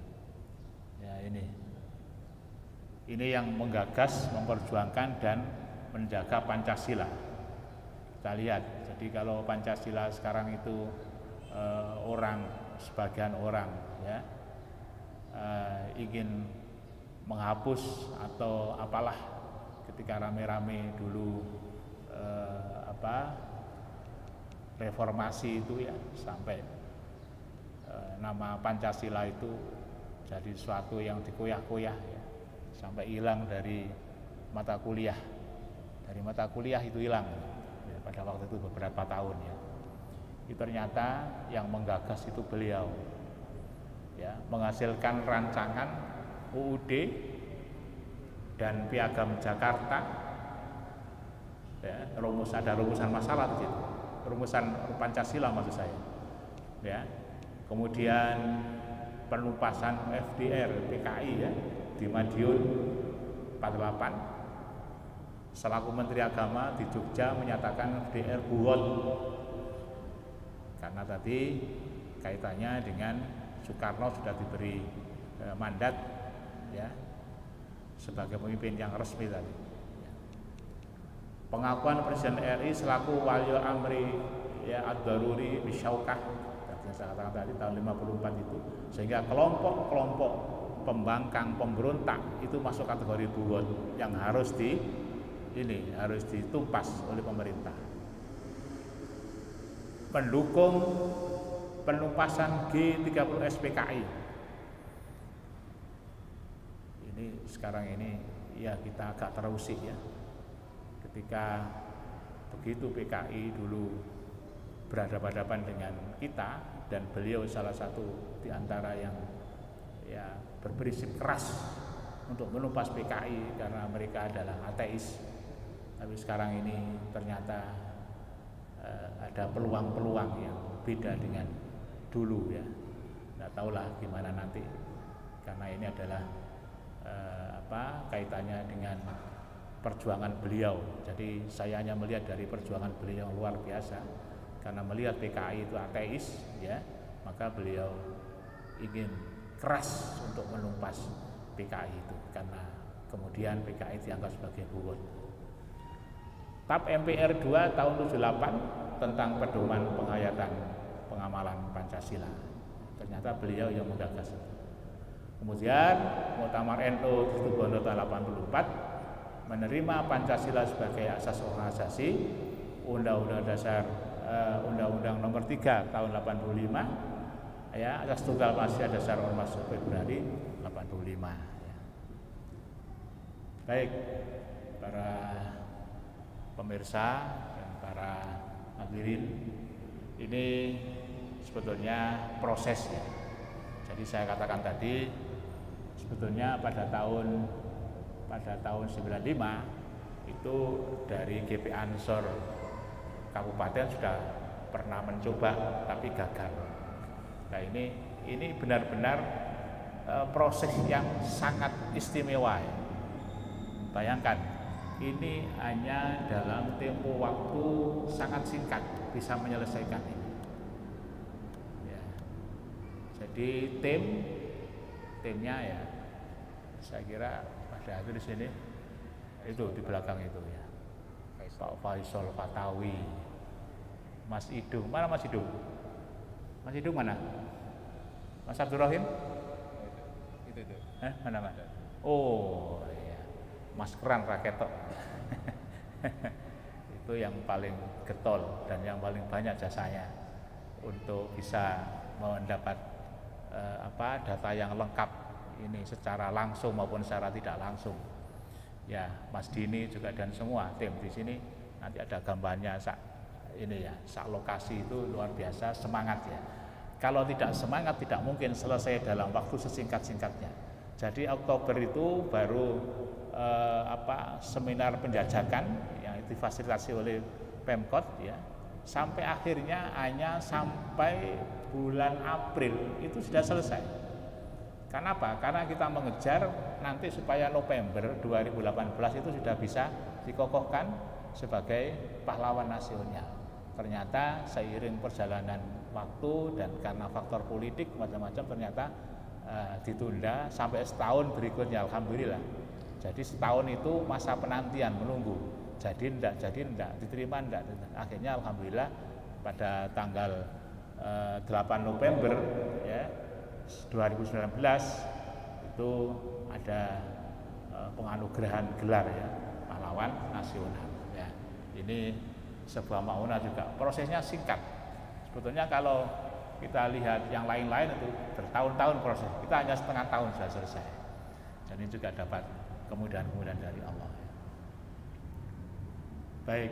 Ya ini. Ini yang menggagas, memperjuangkan dan menjaga Pancasila. Kita lihat. Jadi kalau Pancasila sekarang itu sebagian orang ya ingin menghapus atau apalah ketika rame-rame dulu reformasi itu ya sampai nama Pancasila itu jadi sesuatu yang dikoyah-koyah ya, sampai hilang dari mata kuliah itu hilang ya, pada waktu itu beberapa tahun ya. Itu ternyata yang menggagas itu beliau ya, menghasilkan rancangan UUD dan Piagam Jakarta ya, ada rumusan masalah di situ, rumusan Pancasila maksud saya ya. Kemudian penumpasan FDR PKI ya di Madiun 48, selaku Menteri Agama di Jogja menyatakan FDR buat karena tadi kaitannya dengan Soekarno sudah diberi mandat ya sebagai pemimpin yang resmi tadi. Pengakuan Presiden RI selaku Wali Amri ya ad-Daruri bisyaukah yang saya katakan tadi tahun 54 itu, sehingga kelompok-kelompok pembangkang pemberontak itu masuk kategori buron yang harus ditumpas oleh pemerintah. Pendukung penumpasan G30 SPKI ini sekarang ini ya kita agak terusik ya, ketika begitu PKI dulu berhadapan-hadapan dengan kita, dan beliau salah satu di antara yang ya berprinsip keras untuk menumpas PKI karena mereka adalah ateis. Tapi sekarang ini ternyata ada peluang-peluang yang beda dengan dulu ya. Nggak tahulah gimana nanti, karena ini adalah kaitannya dengan perjuangan beliau. Jadi saya hanya melihat dari perjuangan beliau yang luar biasa, karena melihat PKI itu ateis ya, maka beliau ingin keras untuk menumpas PKI itu, karena kemudian PKI dianggap sebagai buwut. TAP MPR 2 tahun 78 tentang pedoman penghayatan pengamalan Pancasila, ternyata beliau yang menggagas itu. Kemudian Muktamar NU di Situbondo tahun 84 menerima Pancasila sebagai asas organisasi. Undang-Undang Dasar Undang-Undang Nomor 3 tahun 85 ya, asas tunggal Pancasila dasar Ormas Februari 85 ya. Baik para pemirsa dan para hadirin, ini sebetulnya proses ya. Jadi saya katakan tadi, sebetulnya pada tahun 95 itu dari GP Ansor Kabupaten sudah pernah mencoba tapi gagal. Nah ini benar-benar proses yang sangat istimewa ya. Bayangkan, ini hanya dalam tempo waktu sangat singkat bisa menyelesaikan ini ya. Jadi timnya ya, saya kira pada itu di sini, itu di belakang itu ya, Pak Faisal Fatawi, Mas Idung. Mana Mas Idung? Mas Idung mana? Mas Abdurrahim? Itu. Mana Mas? Oh iya, Mas Keran Raketok. Itu yang paling getol dan yang paling banyak jasanya untuk bisa mendapat data yang lengkap ini secara langsung maupun secara tidak langsung. Ya, Mas Dini juga dan semua tim di sini, nanti ada gambarnya sak lokasi itu luar biasa semangat ya. Kalau tidak semangat tidak mungkin selesai dalam waktu sesingkat-singkatnya. Jadi Oktober itu baru seminar penjajakan yang difasilitasi oleh Pemkot ya, sampai akhirnya hanya sampai bulan April itu sudah selesai. Kenapa? Karena kita mengejar nanti supaya November 2018 itu sudah bisa dikokohkan sebagai pahlawan nasional. Ternyata seiring perjalanan waktu dan karena faktor politik macam-macam ternyata ditunda sampai setahun berikutnya, alhamdulillah. Jadi setahun itu masa penantian menunggu. Jadi enggak, diterima enggak. Akhirnya alhamdulillah pada tanggal 8 November ya 2019 itu ada penganugerahan gelar ya pahlawan nasional ya. Ini sebuah mauna juga, prosesnya singkat. Sebetulnya kalau kita lihat yang lain-lain itu bertahun-tahun proses, kita hanya setengah tahun sudah selesai. Dan ini juga dapat kemudahan-kemudahan dari Allah. Baik,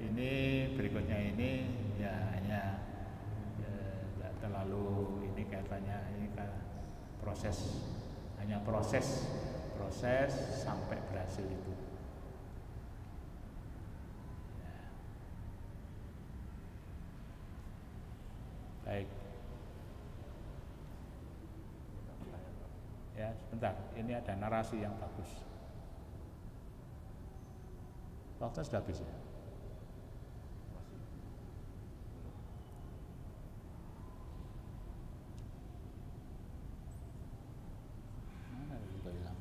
ini berikutnya ini ya hanya tidak terlalu ini kaitannya, ini proses, hanya proses sampai berhasil itu. Baik. Ya, sebentar. Ini ada narasi yang bagus. Waktu sudah habis ya? Mana itu hilang?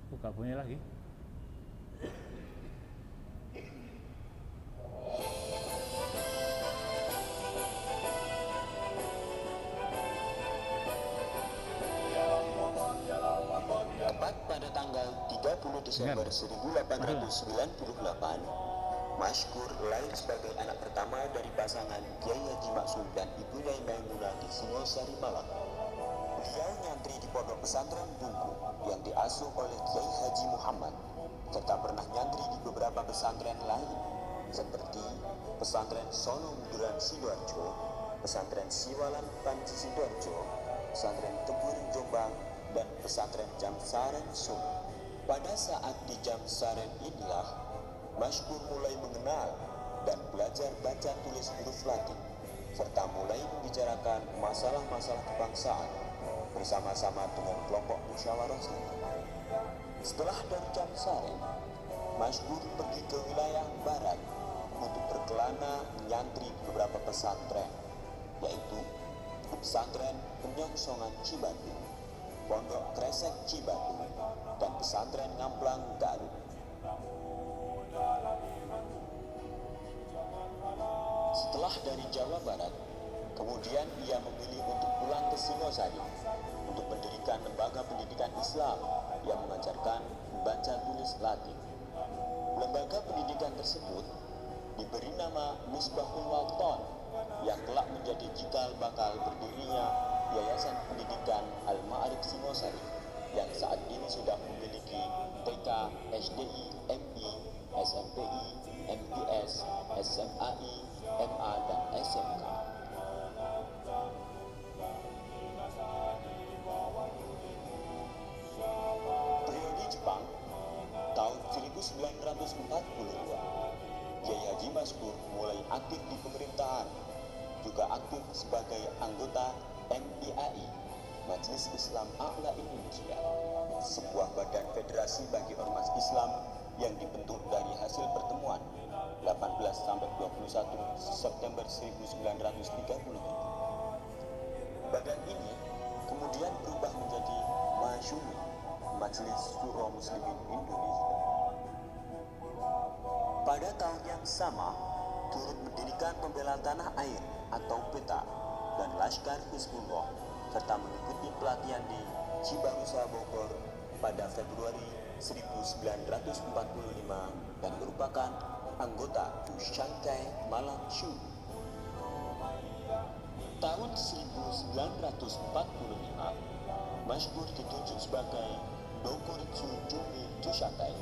Buka bunyi lagi. Tepat pada tanggal Desember 1898, Masykur lahir sebagai anak pertama dari pasangan Kiai Haji Maksum dan Ibu Nyai Maimunah di Singosari, Malang. Beliau nyantri di pondok pesantren Bungku yang diasuh oleh Kiai Haji Muhammad, serta pernah nyantri di beberapa pesantren lain seperti pesantren Solo Munduran Sidoarjo, pesantren Siwalan Panji Sidoarjo, pesantren Teburing Jombang, dan pesantren Jamsaren Solo. Pada saat di Jamsaren inilah Masykur mulai mengenal dan belajar baca tulis huruf Latin, serta mulai membicarakan masalah-masalah kebangsaan bersama-sama dengan kelompok musyawarah Latin. Setelah dari Jamsaren, Masykur pergi ke wilayah barat untuk berkelana menyantri beberapa pesantren, yaitu pesantren Penyongsongan Cibatu, Pondok Kresek Cibatu, dan pesantren Ngamplang Garut. Setelah dari Jawa Barat, kemudian ia memilih untuk pulang ke Singosari untuk mendirikan lembaga pendidikan Islam yang mengajarkan membaca tulis Latin. Lembaga pendidikan tersebut diberi nama Misbahul Walton yang kelak menjadi cikal bakal berdirinya Yayasan Pendidikan Al-Ma'arif Singosari yang saat ini sudah memiliki TK, SDI, MI, SMPI, MTS, SMAI, MA, dan SMK. Periode Jepang tahun 1942, Kiai Haji Masykur mulai aktif di pemerintahan, juga aktif sebagai anggota MIAI, Majelis Islam A'la Indonesia, sebuah badan federasi bagi ormas Islam yang dibentuk dari hasil pertemuan 18-21 September 1937. Badan ini kemudian berubah menjadi Masyumi, Majelis Syuro Muslimin Indonesia. Pada tahun yang sama, turut mendirikan Pembela Tanah Air atau PETA dan Laskar Hizbullah, serta mengikuti pelatihan di Cibarusah, Bogor pada Februari 1945 dan merupakan anggota Shangkai Malang Shu. Tahun 1945, Masykur ditunjuk sebagai Dokuritsu Jumi Tushakai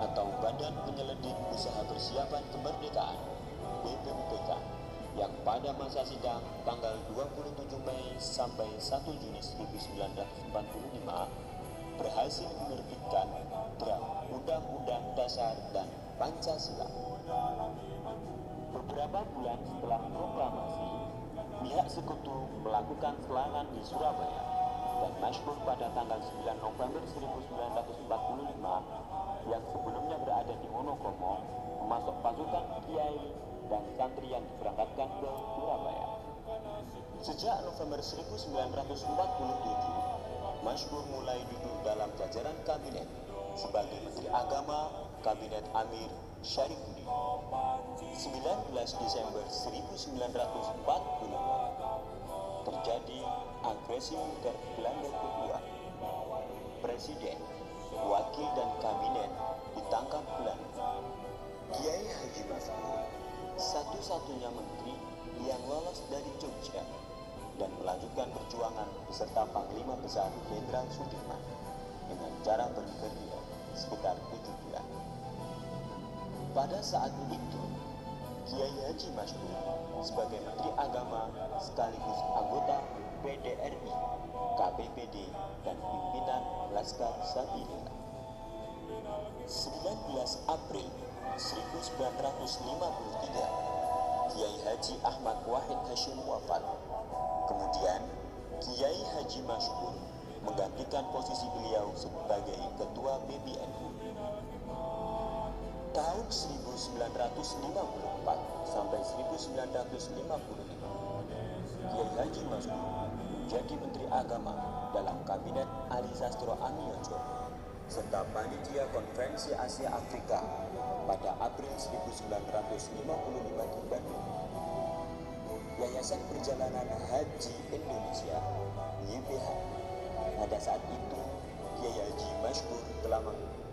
atau Badan Penyelidik Usaha Persiapan Kemerdekaan BPUPK, yang pada masa sidang tanggal 27 Mei sampai 1 Juni 1945 berhasil menerbitkan draft Undang-Undang Dasar dan Pancasila. Beberapa bulan setelah proklamasi, pihak sekutu melakukan serangan di Surabaya, dan Masykur pada tanggal 9 November 1945 yang sebelumnya berada di Wonokomo memasuk pasukan kiai dan santri yang diberangkatkan ke Surabaya. Sejak November 1947, Masykur mulai duduk dalam jajaran kabinet sebagai Menteri Agama Kabinet Amir Syarifuddin. 19 Desember 1945 terjadi agresi militer Belanda kedua. Presiden, wakil dan kabinet ditangkap Belanda. Kiai Haji Masykur, satu-satunya menteri yang lolos dari Jogja dan melanjutkan perjuangan beserta Panglima Besar Jenderal Sudirman dengan cara bergerilya sekitar 7 bulan. Pada saat itu, Kiai Haji Masykur sebagai Menteri Agama sekaligus anggota PDRI, KPPD, dan pimpinan Laskar Sabilillah. 19 April 1953, Kiai Haji Ahmad Wahid Hashim wafat. Kemudian, Kiai Haji Masykur menggantikan posisi beliau sebagai Ketua PBNU. Tahun 1954 sampai 1955, Kiai Haji Masykur menjadi Menteri Agama dalam Kabinet Ali Sastro Amiyojo serta panitia Konferensi Asia Afrika pada April 1955 di Bandung. Yayasan Perjalanan Haji Indonesia (YPH). Pada saat itu, Kiai Haji Masykur telah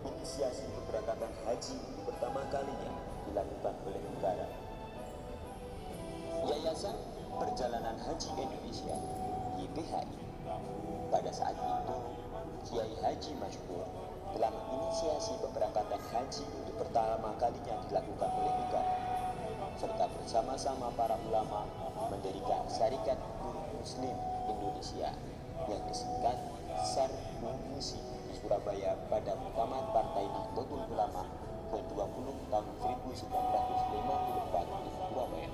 inisiasi keberangkatan haji pertama kalinya dilakukan oleh negara. Yayasan Perjalanan Haji Indonesia (YPHI). Pada saat itu, Kiai Haji Masyhur telah menginisiasi pemberangkatan haji untuk pertama kalinya dilakukan oleh negara, serta bersama-sama para ulama mendirikan Syarikat Guru Muslim Indonesia yang disingkat SARMUSI di Surabaya pada Muktamar Partai Nahdlatul Ulama ke-20 tahun 1954 di Surabaya.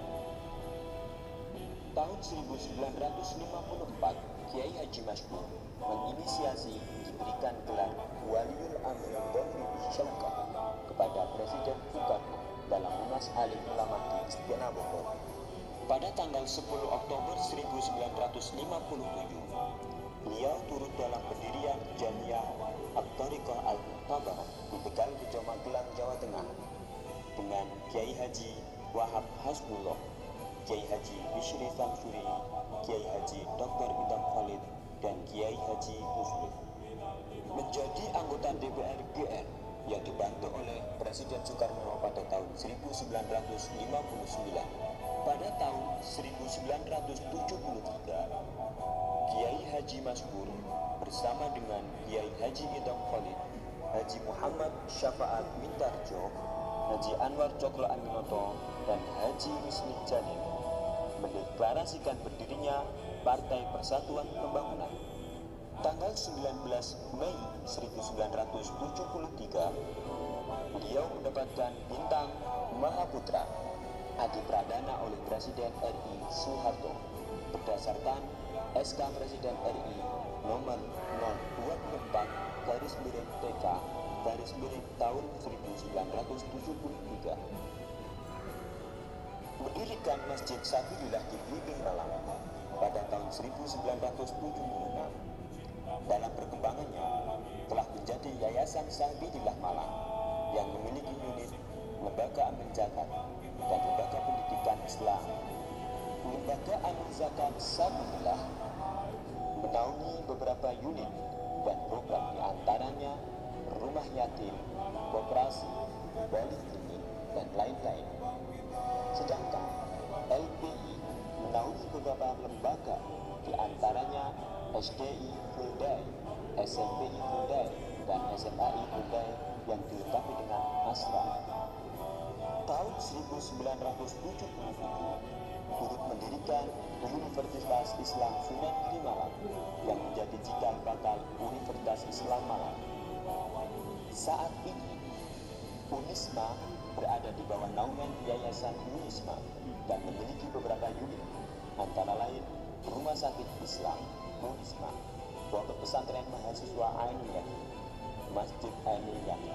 Tahun 1954, Kiai Haji Masyhur menginisiasi diberikan gelar Waliul Amri Dhofri Syaukah kepada Presiden Soekarno dalam Munas Alim Ulama di Istana Bogor. Pada tanggal 10 Oktober 1957, beliau turut dalam pendirian Jamiah At-Thariqah Al-Mu'tabarah di Tegal Rejo Magelang, Jawa Tengah dengan Kiai Haji Wahab Hasbullah, Kiai Haji Bishri Samsuri, Kiai Haji Dr. Idam Khalid, dan Kiai Haji Muslim. Menjadi anggota DPR GR yang dibantu oleh Presiden Soekarno pada tahun 1959. Pada tahun 1973, Kiai Haji Masyhur bersama dengan Kiai Haji Idam Khalid, Haji Muhammad Syafaat Mintarjo, Haji Anwar Cokro Aminoto, dan Haji Misli Jalim mendeklarasikan berdirinya Partai Persatuan Pembangunan. Tanggal 19 Mei 1973, beliau mendapatkan bintang Mahaputra Adi Pradana oleh Presiden RI Soeharto berdasarkan SK Presiden RI nomor 024/TK tahun 1973. Mendirikan Masjid Sabilillah di Blimbing Malang pada tahun 1976. Dalam perkembangannya telah menjadi Yayasan Sabilillah Malang yang memiliki unit Lembaga Amin Zakat dan Lembaga Pendidikan Islam. Lembaga Amin Zakat Sabilillah menaungi beberapa unit dan program, diantaranya rumah yatim, koperasi, poliklinik, dan lain-lain. Sedangkan LPI menaungi beberapa lembaga, diantaranya SDI Fuldai, SMPI Fuldai, dan SMAI Fuldai yang dilengkapi dengan asrama. Tahun 1977, turut mendirikan Universitas Islam Sunan Giri Malang yang menjadi cikal bakal Universitas Islam Malang. Saat ini, Unisma berada di bawah naungan Yayasan Unisma dan memiliki beberapa unit, antara lain Rumah Sakit Islam Unisma, Pondok Pesantren Mahasiswa Ainul, Masjid Ainul Yakin.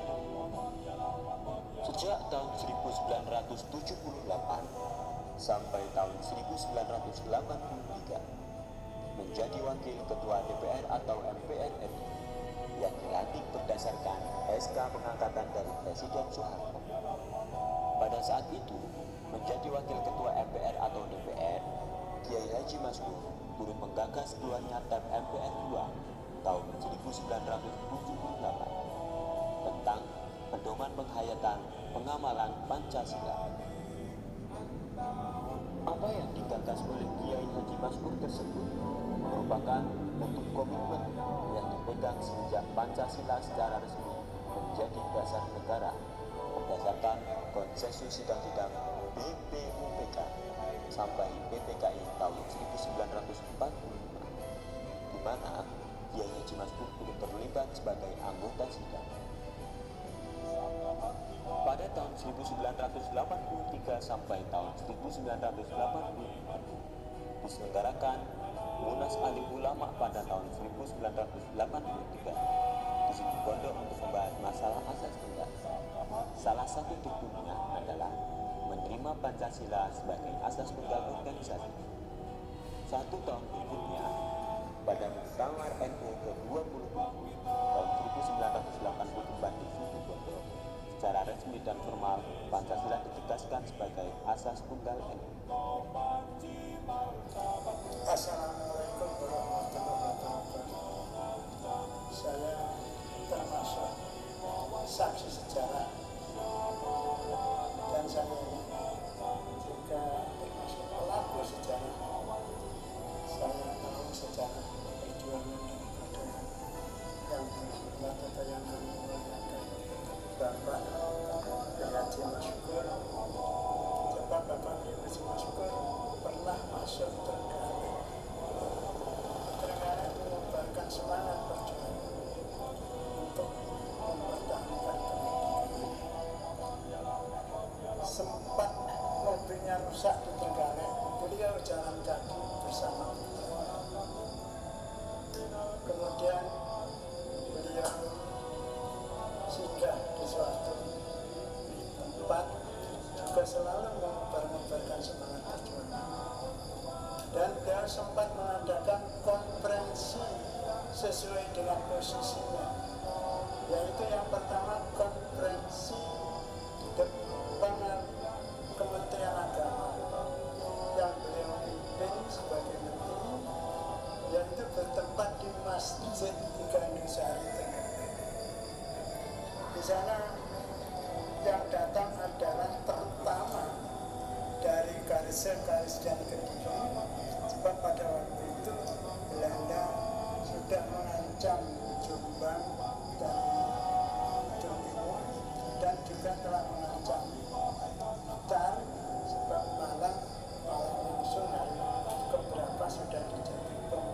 Sejak tahun 1978 sampai tahun 1983 menjadi wakil ketua DPR atau MPR RI yang dilantik berdasarkan SK pengangkatan dari Presiden Soeharto. Pada saat itu menjadi wakil ketua MPR atau DPR, Kiai Haji Masyhur turut menggagas keluarnya TAP MPR 2 tahun 1978 tentang pedoman penghayatan pengamalan Pancasila. Apa yang digagas oleh Kiai Haji Masyhur tersebut merupakan bentuk komitmen yang dipegang sejak Pancasila secara resmi menjadi dasar negara berdasarkan konsensus sidang-sidang BPUPK sampai PPKI tahun 1945, di mana Kiai Haji Masyhur turut terlibat sebagai anggota sidang. Pada tahun 1983 sampai tahun 1984 diselenggarakan Munas Alim Ulama pada tahun 1983 di situ pondok untuk membahas masalah asas tunggal. Salah satu tujuannya adalah menerima Pancasila sebagai asas tunggal organisasi. 1 tahun berikutnya, pada Muktamar NU ke-20 tahun 1984 di situ pondok, secara resmi dan formal Pancasila ditegaskan sebagai asas tunggal NU. Assalamualaikum warahmatullahi wabarakatuh. Saya termasuk saksi sejarah, dan saya ini juga termasuk pelaku sejarah. Saya tahu sejarah perjuangan daripada yang terhormat atau yang memuliakan Bapak Haji Masyukur. Sebab Bapak Haji Masyukur pernah masuk Trenggalek. Trenggalek mengubarkan semangat perjuangan untuk mempertahankan kemerdekaan. Sempat mobilnya rusak di Trenggalek, beliau jalan kaki bersama. Kemudian beliau singgah di suatu tempat, juga selalu mengubarkan semangat perjuangan. Dan beliau sempat mengadakan konferensi sesuai dengan posisinya, yaitu yang pertama konferensi depan Kementerian Agama yang beliau pimpin sebagai menteri, yaitu bertempat di Masjid Tigandusari. Di sana yang datang adalah terutama dari garis dan Kediri, sebab pada waktu itu Belanda sudah mengancam Jombang dan Jawa Timur, dan juga telah mengancam Blitar, sebab Malang langsung keberapa sudah dijadi bom.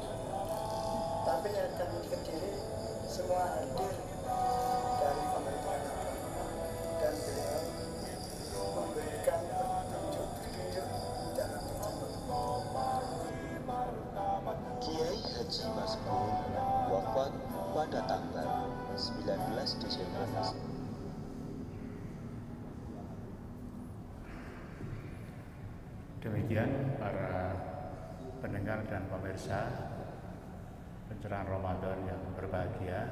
Tapi yang Kediri semua hadir dari Kementerian Agama, dan beliau memberikan petunjuk-petunjuk dalam perjalanan. Kiai Haji Maskur wafat pada tanggal 19 Desember. Demikian para pendengar dan pemirsa pencerahan Ramadan yang berbahagia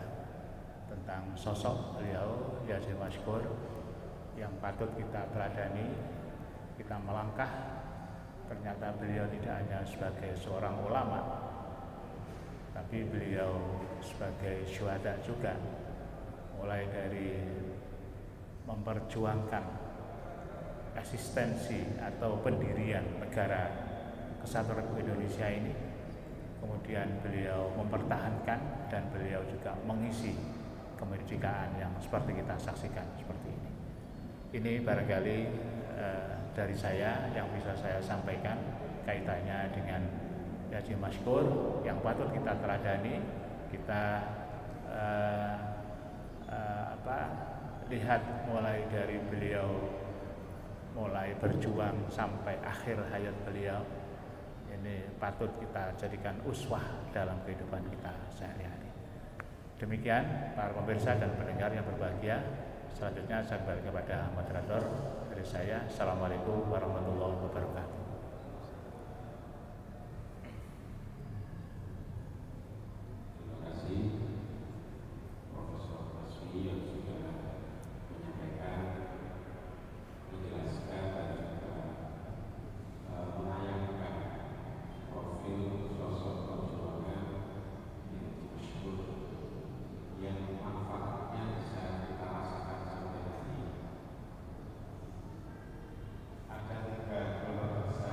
tentang sosok beliau Haji Maskur yang patut kita teladani, kita melangkah. Ternyata beliau tidak hanya sebagai seorang ulama, tapi beliau sebagai syuhada juga, mulai dari memperjuangkan eksistensi atau pendirian negara Kesatuan Republik Indonesia ini. Kemudian beliau mempertahankan dan beliau juga mengisi kemerdekaan yang seperti kita saksikan seperti ini. Ini barangkali dari saya yang bisa saya sampaikan kaitannya dengan Haji Maskur yang patut kita teladani. Kita lihat mulai dari beliau mulai berjuang sampai akhir hayat beliau, ini patut kita jadikan uswah dalam kehidupan kita sehari-hari. Demikian para pemirsa dan pendengar yang berbahagia. Selanjutnya saya kembali kepada moderator dari saya. Assalamualaikum warahmatullahi wabarakatuh. Ada 3 keluarga besar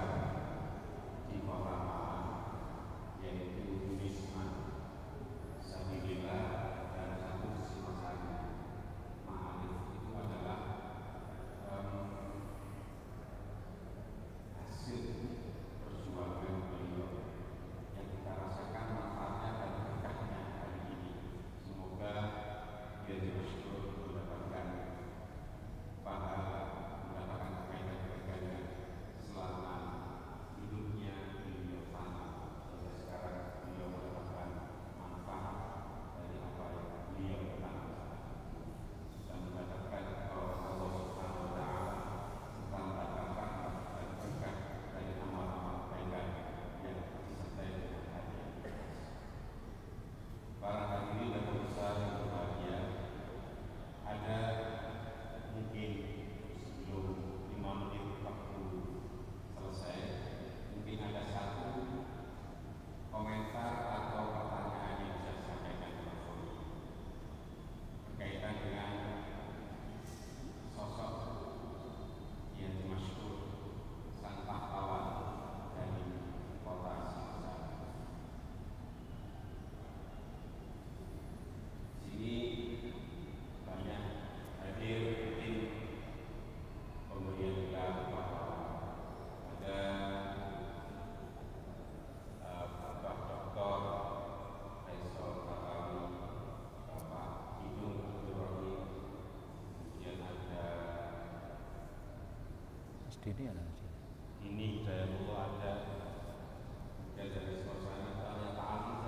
Dini ada di sini. Ini Hidayatullah ada dari suasana tanah ta'alim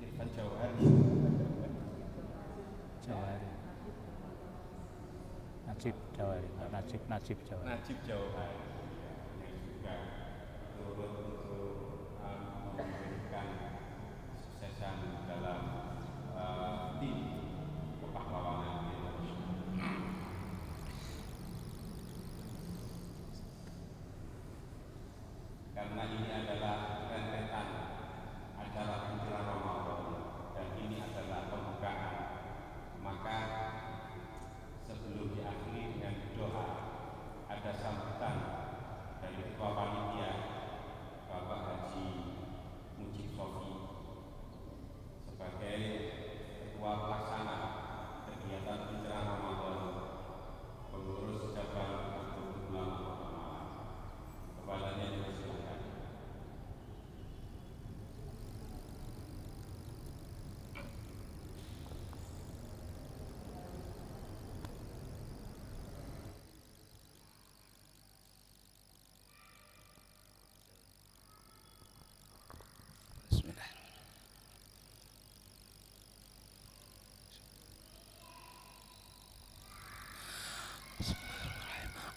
Irfan Jawahari Najib Jawahari Najib Jawahari Najib Jawahari yang juga turut untuk memberikan kesuksesan dalam tim kepahlawanan Indonesia. Karena ini adalah rentetan acara menjelang Ramadan dan ini adalah pembukaan, maka sebelum diakhiri dengan doa ada sambutan dari Ketua Panitia Bapak Haji Mujib Sofi sebagai Ketua Pelaksana kegiatan menjelang Ramadan pengurus cabang Nahdlatul Ulama Kota Malang. Kepalanya dipersilakan.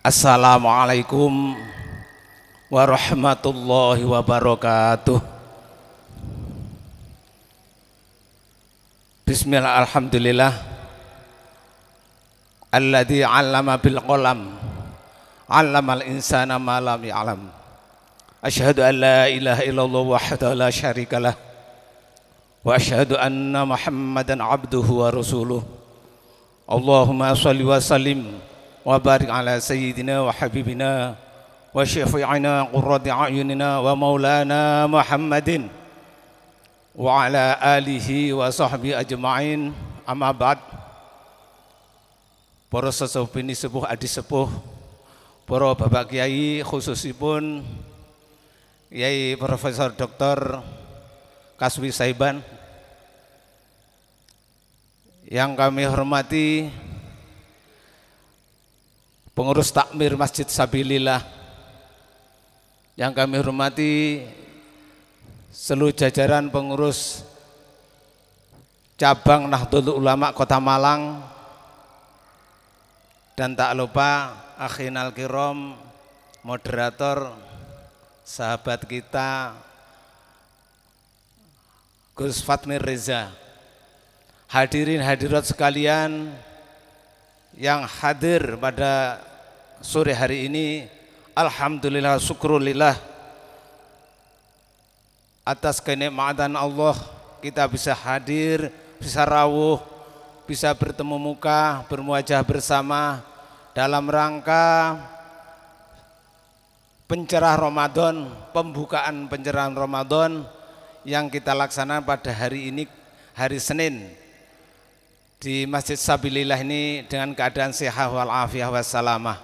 Assalamualaikum warahmatullahi wabarakatuh. Bismillah, alhamdulillah alladzi 'allama bil qalam 'allamal insana ma lam ya'lam. Asyhadu an la ilaha illallah wahdahu la syarikalah wa asyhadu anna Muhammadan abduhu wa rasuluh. Allahumma shalli wa sallim wa barik ala sayyidina wa habibina wa syafi'ina qurrati a'yunina wa maulana Muhammadin wa ala alihi wa sahbihi ajma'in. Amma ba'd. Para sesepuh bini sepuh adi sepuh, para bapak kiai, khususipun Kiai Profesor Dr. Kaswi Saiban yang kami hormati, pengurus takmir Masjid Sabilillah yang kami hormati, seluruh jajaran pengurus cabang Nahdlatul Ulama Kota Malang, dan tak lupa akhinal kiram, moderator, sahabat kita Gus Fatmir Reza, hadirin hadirat sekalian yang hadir pada sore hari ini. Alhamdulillah, syukrulillah atas kenikmatan Allah kita bisa hadir, bisa rawuh, bisa bertemu muka, bermuajah bersama dalam rangka pencerah Ramadan, pembukaan pencerahan Ramadan yang kita laksanakan pada hari ini, hari Senin, di Masjid Sabilillah ini dengan keadaan sehat wal-afiyah wassalamah.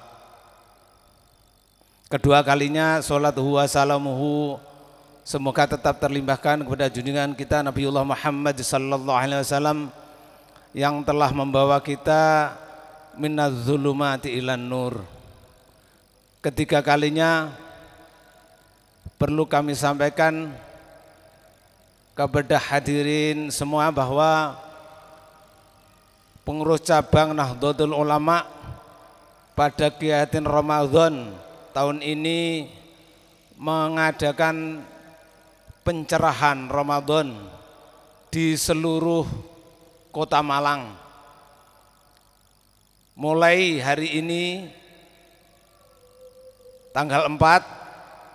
Kedua kalinya sholatuhu wa salamuhu semoga tetap terlimpahkan kepada junjungan kita Nabiullah Muhammad sallallahu alaihi wasallam yang telah membawa kita minaz zulumati ilan nur. Ketiga kalinya perlu kami sampaikan kepada hadirin semua bahwa pengurus cabang Nahdlatul Ulama pada kegiatan Ramadan tahun ini mengadakan pencerahan Ramadan di seluruh Kota Malang. Mulai hari ini tanggal 4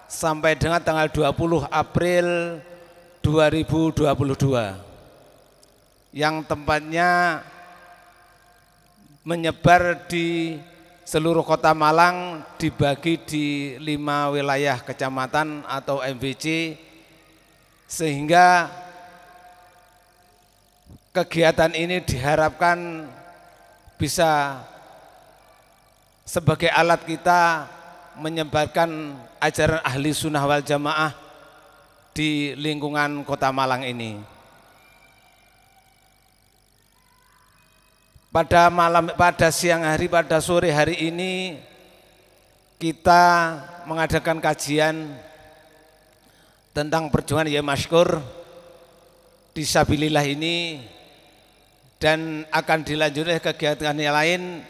sampai dengan tanggal 20 April 2022 yang tempatnya menyebar di seluruh Kota Malang, dibagi di 5 wilayah kecamatan atau MVC, sehingga kegiatan ini diharapkan bisa sebagai alat kita menyebarkan ajaran ahli sunnah wal jamaah di lingkungan Kota Malang ini. Pada siang hari, pada sore hari ini kita mengadakan kajian tentang perjuangan Yai Maskur di Sabilillah ini, dan akan dilanjutkan kegiatan yang lain.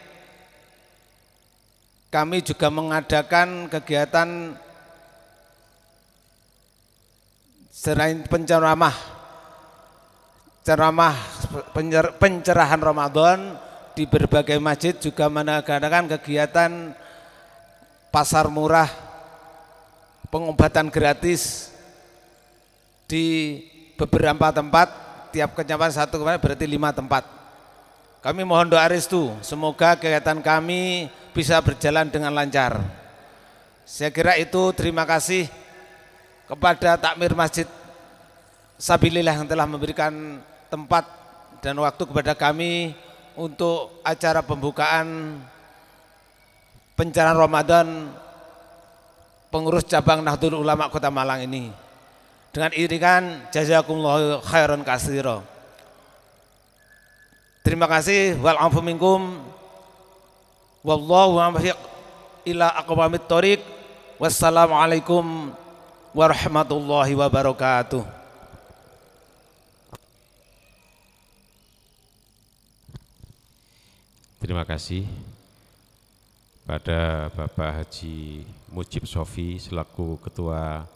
Kami juga mengadakan kegiatan selain pencerahan Ramadan di berbagai masjid, juga mengadakan kegiatan pasar murah, pengobatan gratis di beberapa tempat, tiap kecamatan satu kemarin berarti 5 tempat. Kami mohon doa restu, semoga kegiatan kami bisa berjalan dengan lancar. Saya kira itu. Terima kasih kepada takmir Masjid Sabilillah yang telah memberikan tempat dan waktu kepada kami untuk acara pembukaan pencerahan Ramadan pengurus cabang Nahdlatul Ulama Kota Malang ini. Dengan iringan jazakumullahu khairan katsira. Terima kasih. Wal afu minkum. Wallahu muwaffiq ila aqwamit thoriq. Wassalamualaikum warahmatullahi wabarakatuh. Terima kasih pada Bapak Haji Mujib Sofi selaku Ketua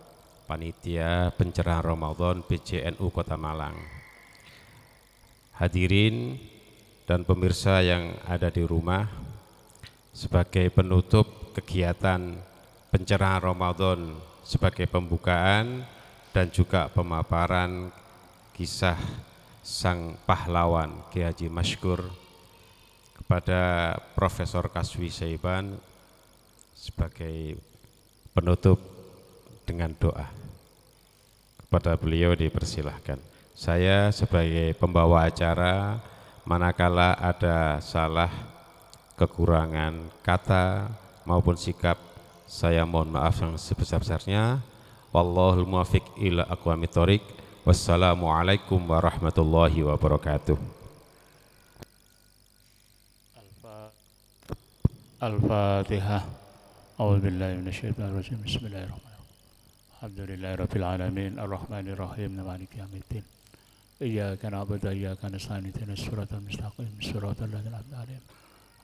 Panitia Pencerahan Ramadan PJNU Kota Malang. Hadirin dan pemirsa yang ada di rumah, sebagai penutup kegiatan pencerahan Ramadan sebagai pembukaan dan juga pemaparan kisah sang pahlawan Kiai Haji Maskur, kepada Profesor Kaswi Saiban sebagai penutup dengan doa. Kepada beliau dipersilahkan. Saya sebagai pembawa acara, manakala ada salah, kekurangan kata maupun sikap, saya mohon maaf yang sebesar-besarnya. Wallahul muwaffiq ila aqwamit thoriq. Wassalamualaikum warahmatullahi wabarakatuh. Al-Fatihah. A'udzubillahi minasyaitonir rajim. Bismillahirrahmanirrahim. Alhamdulillahi rabbil alamin, arrahmanir rahim, maliki yaumiddin. Iyyaka na'budu wa iyyaka nasta'in, ihdinas siratal mustaqim, siratal ladzina an'amta 'alaihim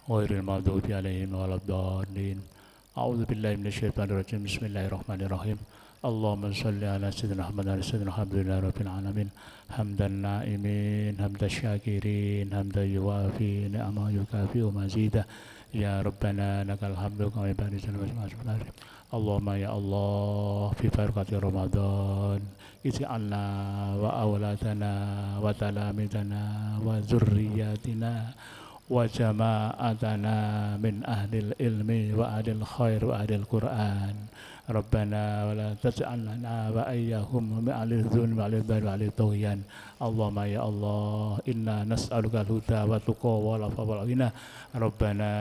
ghairil maghdubi 'alaihim waladdallin. A'udzubillahi minasyaitonir rajim. Bismillahirrahmanirrahim. Allahumma shalli ala sayyidina Muhammad wa ala sayyidina alhamdulillahi rabbil alamin. Hamdan na'imin, hamdan syakirin, hamdan yuwafi ni'ama yukafi'u mazidah. Ya Rabbana lakal hamdu kama yanbaghi li jalali. Allahumma ya Allah, fi barakati Ramadan ij'alna wa awladana wa talamidana wa zurriyatina wa jama'atana min ahlil ilmi wa ahlil khair wa ahlil Qur'an. Rabbana wa la taj'alna wa ayyahum min ahlil dhulmi wa ahlil dhari wa ahlil tughyan. Allahumma ya Allah, inna nas'aluka al-huda wa tuqa wa al-'afwa wal ghina. Rabbana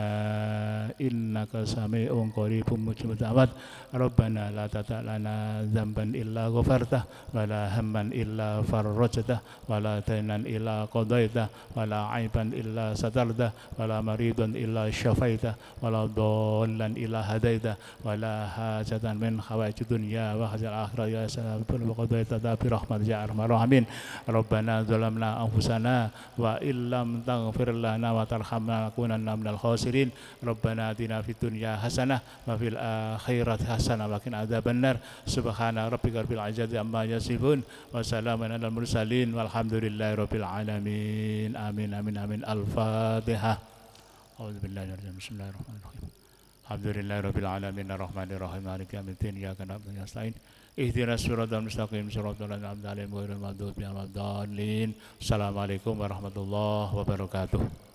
innaka sami'un qaribun mujibud da'wat. Rabbana la tada' lana dzamban illa ghafartah wa la hamman illa farajtah wa la daynan illa qadaitah wa la 'aiban illa satartah wa la maridan illa syafaitah wa la dhallan illa hadaitah wa la hajatan min hawaijid dunya wa hajal akhirah ya salamul qadaitah bi rahmatika ya arhamar rahimin. Rabbana zalamna anfusana wa illam taghfir lana wa tarhamna lakunanna minal khasirin. Rabbana atina fid dunya hasanah wa fil akhirati hasanah wa qina adzabannar. Subhana rabbika rabbil izzati amma yasifun wa salamun alal mursalin walhamdulillahi rabbil alamin. Amin amin amin. Al-Fatihah. A'udzubillahi minasyaitonir rajim. Bismillahirrahmanirrahim. Alhamdulillahi rabbil alamin arrahmanir rahim maliki yaumiddin iyyaka na'budu wa iyyaka nasta'in ihdinas siratal mustaqim siratal ladzina an'amta 'alaihim ghairil maghdubi 'alaihim waladdallin. Assalamualaikum warahmatullahi wabarakatuh.